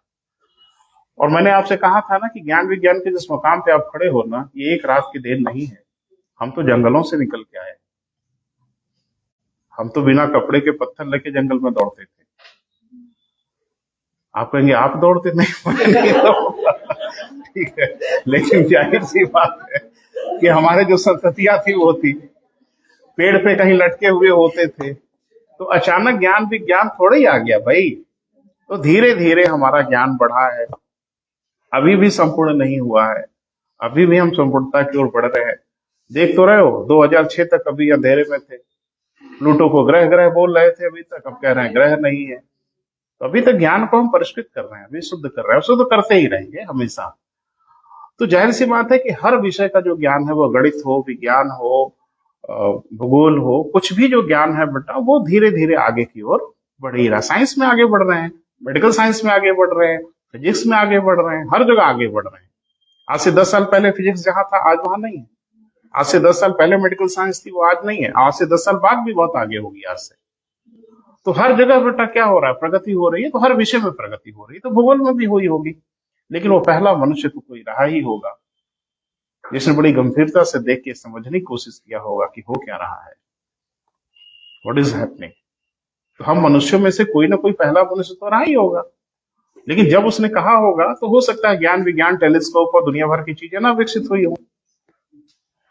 और मैंने आपसे कहा था ना कि ज्ञान विज्ञान के जिस मकाम पे आप खड़े हो ना, ये एक रात की देन नहीं है। हम तो जंगलों से निकल के आए, हम तो बिना कपड़े के पत्थर लेके जंगल में दौड़ते थे। आप कहेंगे आप दौड़ते नहीं, मैं नहीं दौड़ता, ठीक है, लेकिन जाहिर सी बात है कि हमारे जो संततियां थी वो थी, पेड़ पे कहीं लटके हुए होते थे। तो अचानक ज्ञान विज्ञान थोड़ा ही आ गया भाई, तो धीरे धीरे हमारा ज्ञान बढ़ा है, अभी भी संपूर्ण नहीं हुआ है, अभी भी हम संपूर्णता की ओर बढ़ रहे हैं। देख तो रहे हो, 2006 तक अभी अंधेरे में थे, प्लूटो को ग्रह ग्रह बोल रहे थे, अभी तक अब कह रहे हैं ग्रह नहीं है। तो अभी तक ज्ञान को हम परिष्कृत कर रहे हैं, अभी शुद्ध कर रहे हैं, शुद्ध करते ही रहेंगे हमेशा। तो जाहिर सी बात है कि हर विषय का जो ज्ञान है, वो गणित हो, विज्ञान हो, भूगोल हो, कुछ भी जो ज्ञान है बेटा, वो धीरे धीरे आगे की ओर बढ़ ही रहा। साइंस में आगे बढ़ रहे हैं, मेडिकल साइंस में आगे बढ़ रहे हैं, फिजिक्स में आगे बढ़ रहे हैं, हर जगह आगे बढ़ रहे हैं। आज से 10 साल पहले फिजिक्स जहां था आज वहां नहीं है, आज से 10 साल पहले मेडिकल साइंस थी, वो आज नहीं है। आज से 10 साल बाद भी बहुत आगे होगी आज से। तो हर जगह बेटा क्या हो रहा है, प्रगति हो रही है। तो हर विषय में प्रगति हो रही है, तो भूगोल में भी हुई होगी। लेकिन वो पहला मनुष्य तो कोई रहा ही होगा जिसने बड़ी गंभीरता से देख के समझने की कोशिश किया होगा कि हो क्या रहा है, व्हाट इज हैपनिंग। तो हम मनुष्यों में से कोई ना कोई पहला मनुष्य तो रहा ही होगा। लेकिन जब उसने कहा होगा तो हो सकता है ज्ञान विज्ञान टेलीस्कोप और दुनिया भर की चीजें ना विकसित हुई हो।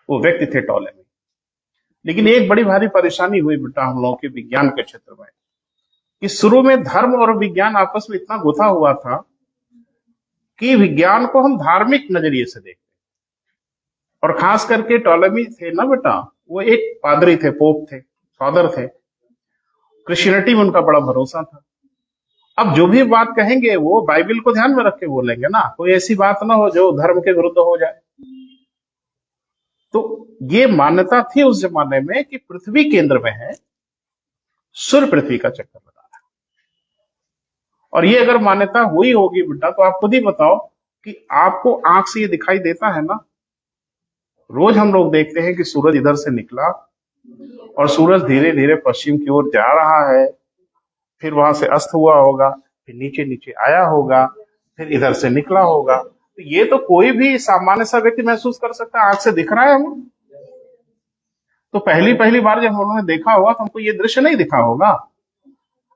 वो व्यक्ति थे टॉलेमी। लेकिन एक बड़ी भारी परेशानी हुई बेटा हम लोगों के विज्ञान के क्षेत्र में कि शुरू में धर्म और विज्ञान आपस में इतना गुथा हुआ था कि विज्ञान को हम धार्मिक नजरिए से देखते। और खास करके टॉलेमी थे ना बेटा, वो एक पादरी थे, पोप थे, फादर थे। क्रिश्चियनिटी में उनका बड़ा भरोसा था। अब जो भी बात कहेंगे वो बाइबल को ध्यान में रख के बोलेंगे ना, कोई ऐसी बात ना हो जो धर्म के विरुद्ध हो जाए। तो ये मान्यता थी उस जमाने में कि पृथ्वी केंद्र में है, सूर्य पृथ्वी का चक्कर लगा रहा है। और ये अगर मान्यता हुई होगी बेटा, तो आप खुद ही बताओ कि आपको आंख से ये दिखाई देता है ना। रोज हम लोग देखते हैं कि सूरज इधर से निकला और सूरज धीरे धीरे पश्चिम की ओर जा रहा है, फिर वहां से अस्त हुआ होगा, फिर नीचे नीचे आया होगा, फिर इधर से निकला होगा। तो ये तो कोई भी सामान्य सा व्यक्ति महसूस कर सकता है, आंख से दिख रहा है हमें। तो पहली पहली बार जब हम लोगों ने देखा होगा तो हमको ये दृश्य नहीं दिखा होगा।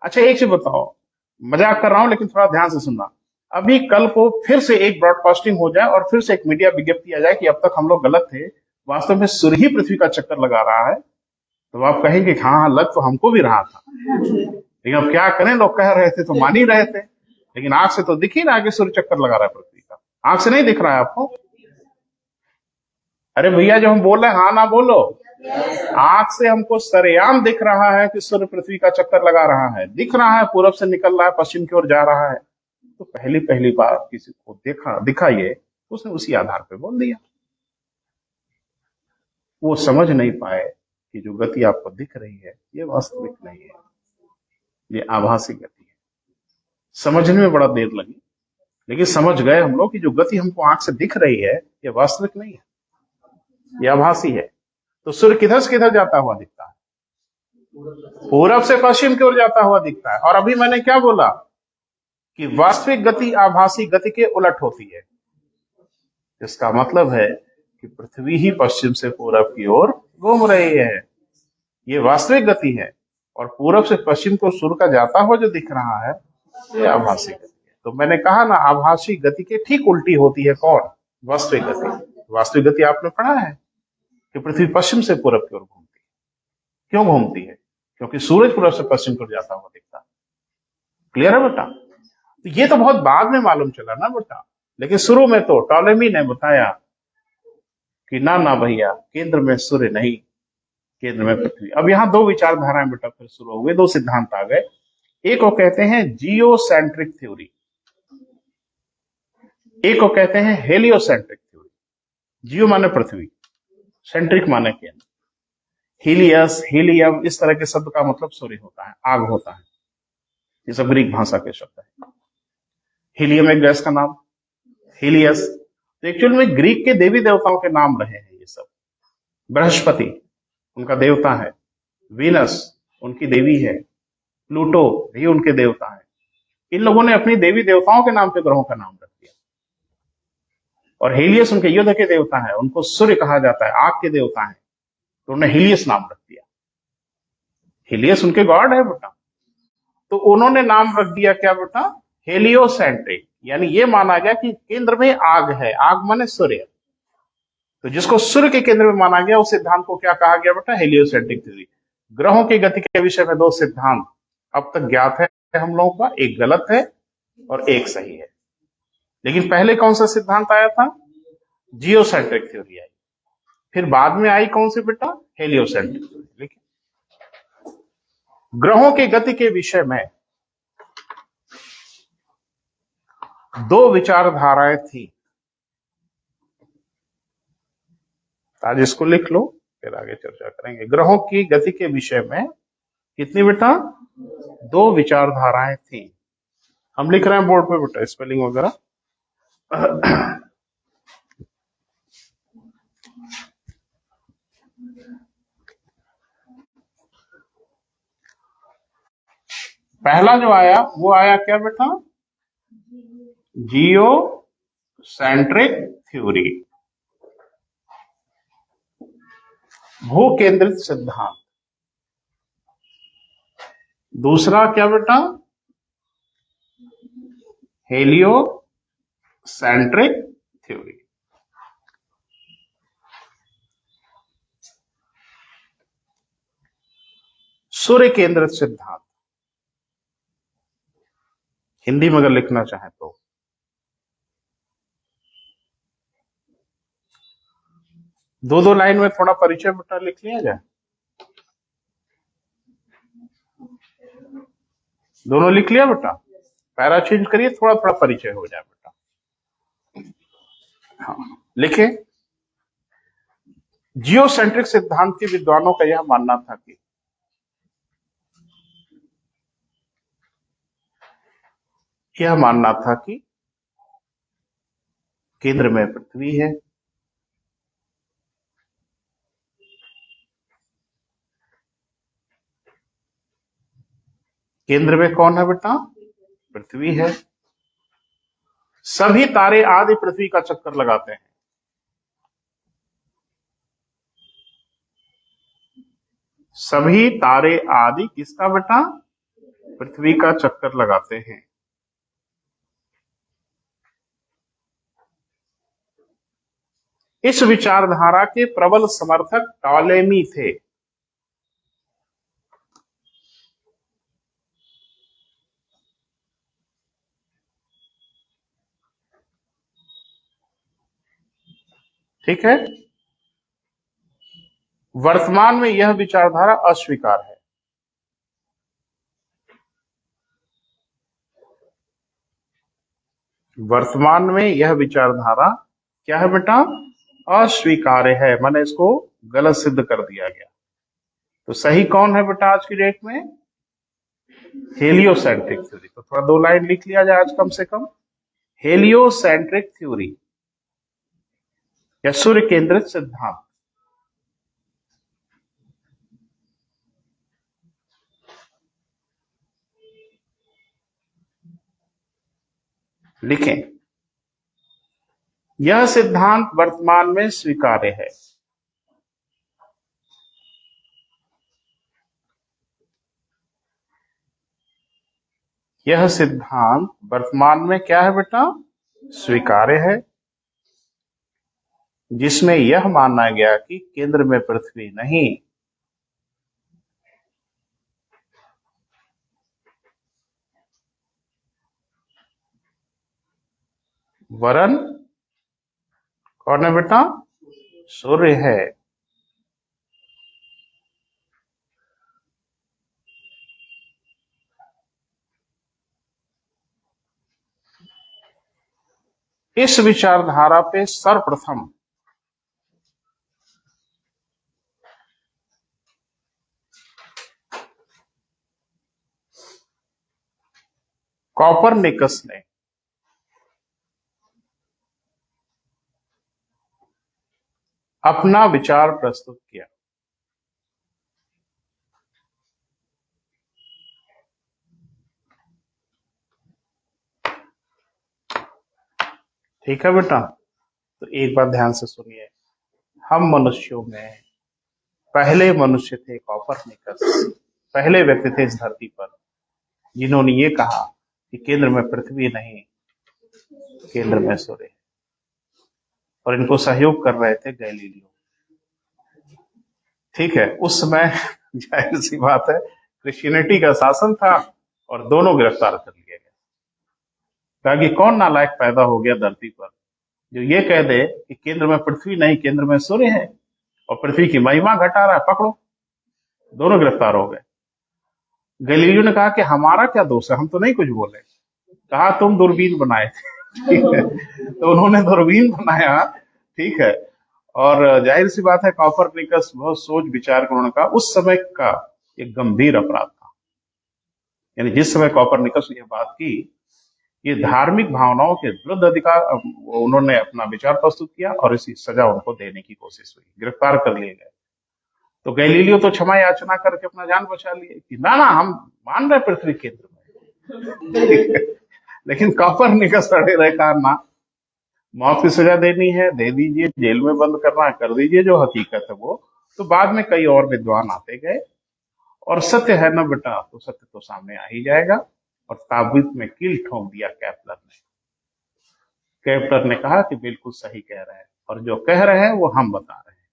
अच्छा एक चीज बताओ, मजाक कर रहा हूं लेकिन थोड़ा ध्यान से सुनना। अभी कल को फिर से एक ब्रॉडकास्टिंग हो जाए और फिर से एक मीडिया विज्ञप्ति आ जाए कि अब तक हम लोग गलत थे, वास्तव में सूर्य ही पृथ्वी का चक्कर लगा रहा है, तो आप कहेंगे हाँ लग तो हमको भी रहा था, लेकिन अब क्या करें, लोग कह रहे थे तो मान ही रहे थे। लेकिन आंख से तो दिख ही रहा है कि सूर्य चक्कर लगा रहा है पृथ्वी का। आंख से नहीं दिख रहा है आपको? अरे भैया जो हम बोल रहे हैं हाँ ना बोलो। आंख से हमको सरेआम दिख रहा है कि सूर्य पृथ्वी का चक्कर लगा रहा है, दिख रहा है, पूरब से निकल रहा है, पश्चिम की ओर जा रहा है। तो पहली पहली बार किसी को दिखा ये, उसने उसी आधार पे बोल दिया। वो समझ नहीं पाए कि जो गति आपको दिख रही है ये वास्तविक नहीं है, ये आभासी गति है। समझने में बड़ा देर लगी, लेकिन समझ गए हम लोग कि जो गति हमको आंख से दिख रही है ये वास्तविक नहीं है, ये आभासी है। तो सूर्य किधर से किधर जाता हुआ दिखता है? पूरब से पश्चिम की ओर जाता हुआ दिखता है। और अभी मैंने क्या बोला कि वास्तविक गति आभासी गति के उलट होती है। इसका मतलब है कि पृथ्वी ही पश्चिम से पूरब की ओर घूम रही है, ये वास्तविक गति है। और पूरब से पश्चिम को सूर्य का जाता हुआ जो दिख रहा है ये आभासी गति है। तो मैंने कहा ना, आभासी गति के ठीक उल्टी होती है कौन? वास्तविक गति। वास्तविक गति आपने पढ़ा है कि पृथ्वी पश्चिम से पूरब की ओर घूमती है। क्यों घूमती है? क्योंकि सूरज पूरब से पश्चिम की ओर जाता हुआ दिखता है। क्लियर है बेटा? तो ये तो बहुत बाद में मालूम चला ना बेटा, लेकिन शुरू में तो टॉलेमी ने बताया कि ना ना भैया, केंद्र में सूर्य नहीं, केंद्र में पृथ्वी। अब यहाँ दो विचारधाराएं बेटा फिर शुरू हो गए, दो सिद्धांत आ गए। एक को कहते हैं जियोसेंट्रिक थ्योरी, एक को कहते हैं हेलियोसेंट्रिक थ्योरी। जियो माने पृथ्वी, सेंट्रिक माने केंद्र। हीलियस, हीलियम, इस तरह के शब्द का मतलब सूर्य होता है, आग होता है। ये सब ग्रीक भाषा के शब्द है। हीलियम एक गैस का नाम, हीलियस। तो एक्चुअल में ग्रीक के देवी देवताओं के नाम रहे हैं ये सब। बृहस्पति उनका देवता है, वीनस उनकी देवी है, प्लूटो भी उनके देवता है। इन लोगों ने अपनी देवी देवताओं के नाम पे ग्रहों का नाम रख दिया। और हेलियस उनके युद्ध के देवता है, उनको सूर्य कहा जाता है, आग के देवता है, तो उन्होंने हेलियस नाम रख दिया। हेलियस उनके गॉड है बेटा। तो उन्होंने नाम रख दिया क्या बेटा? हेलियोसेंट्रिक। यानी ये माना गया कि केंद्र में आग है, आग माने सूर्य। तो जिसको सूर्य के केंद्र में माना गया उस सिद्धांत को क्या कहा गया बेटा? Heliocentric theory. ग्रहों की गति के विषय में दो सिद्धांत अब तक ज्ञात है हम लोगों का, एक गलत है और एक सही है। लेकिन पहले कौन सा सिद्धांत आया था? जियोसेंट्रिक थ्योरी आई। फिर बाद में आई कौन सी बेटा? Heliocentric theory. लेकिन ग्रहों की गति के विषय में दो विचारधाराएं थी। आज इसको लिख लो, फिर आगे चर्चा करेंगे। ग्रहों की गति के विषय में कितनी बेटा? दो विचारधाराएं थी। हम लिख रहे हैं बोर्ड पे बेटा, स्पेलिंग वगैरह। पहला जो आया वो आया क्या बेटा? जियो सेंट्रिक थ्योरी, भू केंद्रित सिद्धांत। दूसरा क्या बेटा? Helio centric theory. सूर्य केंद्रित सिद्धांत, हिंदी में अगर लिखना चाहे तो। दो लाइन में थोड़ा परिचय बेटा लिख लिया जाए। दोनों लिख लिया बेटा? पैरा चेंज करिए, थोड़ा थोड़ा परिचय हो जाए बेटा। हाँ लिखे। जियोसेंट्रिक सिद्धांत के विद्वानों का यह मानना था कि केंद्र में पृथ्वी है, केंद्र में कौन है बेटा? पृथ्वी है। सभी तारे आदि पृथ्वी का चक्कर लगाते हैं। सभी तारे आदि किसका बेटा? पृथ्वी का चक्कर लगाते हैं। इस विचारधारा के प्रबल समर्थक टॉलेमी थे। ठीक है। वर्तमान में यह विचारधारा अस्वीकार है। वर्तमान में यह विचारधारा क्या है बेटा? अस्वीकार्य है, मैंने इसको गलत सिद्ध कर दिया गया। तो सही कौन है बेटा आज की डेट में? Heliocentric theory. तो थोड़ा दो लाइन लिख लिया जाए आज कम से कम। हेलियोसेंट्रिक थ्योरी या सूर्य केंद्रित सिद्धांत। लिखें, यह सिद्धांत वर्तमान में स्वीकार्य है। यह सिद्धांत वर्तमान में क्या है बेटा? स्वीकार्य है, जिसमें यह माना गया कि केंद्र में पृथ्वी नहीं, वरन कौन है बेटा? सूर्य है। इस विचारधारा पे सर्वप्रथम कॉपरनिकस ने अपना विचार प्रस्तुत किया। ठीक है बेटा? तो एक बात ध्यान से सुनिए, हम मनुष्यों में पहले मनुष्य थे कॉपरनिकस, पहले व्यक्ति थे इस धरती पर जिन्होंने ये कहा कि केंद्र में पृथ्वी नहीं, केंद्र में सूर्य है। और इनको सहयोग कर रहे थे गैलीलियो। ठीक है, उस समय जाहिर सी बात है क्रिश्चियनिटी का शासन था और दोनों गिरफ्तार कर लिए गए। ताकि कौन नालायक पैदा हो गया धरती पर जो ये कह दे कि केंद्र में पृथ्वी नहीं, केंद्र में सूर्य है और पृथ्वी की महिमा घटा रहा है, पकड़ो। दोनों गिरफ्तार हो गए। गैलीलियो ने कहा कि हमारा क्या दोष है, हम तो नहीं कुछ बोले। कहा तुम दूरबीन बनाए थे। ठीक है, तो उन्होंने दूरबीन बनाया। ठीक है, और जाहिर सी बात है कॉपरनिकस बहुत सोच विचार कर उनका उस समय का एक गंभीर अपराध था। यानी जिस समय कॉपरनिकस ने यह बात की, ये धार्मिक भावनाओं के विरुद्ध अधिकार उन्होंने अपना विचार प्रस्तुत किया और इसी सजा उनको देने की कोशिश हुई, गिरफ्तार कर लिए गए। तो गैलीलियो तो क्षमा याचना करके अपना जान बचा लिए कि ना हम मान रहे पृथ्वी केंद्र में, लेकिन कॉपरनिकस अड़े कहा ना, मौत की सजा देनी है दे दीजिए, जेल में बंद करना है कर दीजिए, जो हकीकत है वो। तो बाद में कई और विद्वान आते गए, और सत्य है ना बेटा, तो सत्य तो सामने आ ही जाएगा। और ताबूत में कील ठोक दिया केपलर ने। केपलर ने कहा कि बिल्कुल सही कह रहे हैं, और जो कह रहे हैं वो हम बता रहे हैं।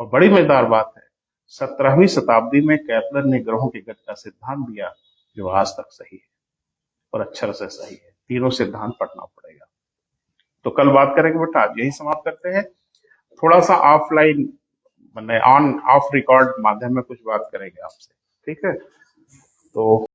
और बड़ी मजेदार बात है, 17वीं शताब्दी में केपलर ने ग्रहों की गति का सिद्धांत दिया, जो आज तक सही है और अक्षर से सही है। तीनों सिद्धांत पढ़ना पड़ेगा। तो कल बात करेंगे बेटा, आज यही समाप्त करते हैं। थोड़ा सा ऑफलाइन मैंने ऑन ऑफ रिकॉर्ड माध्यम में कुछ बात करेंगे आपसे, ठीक है? तो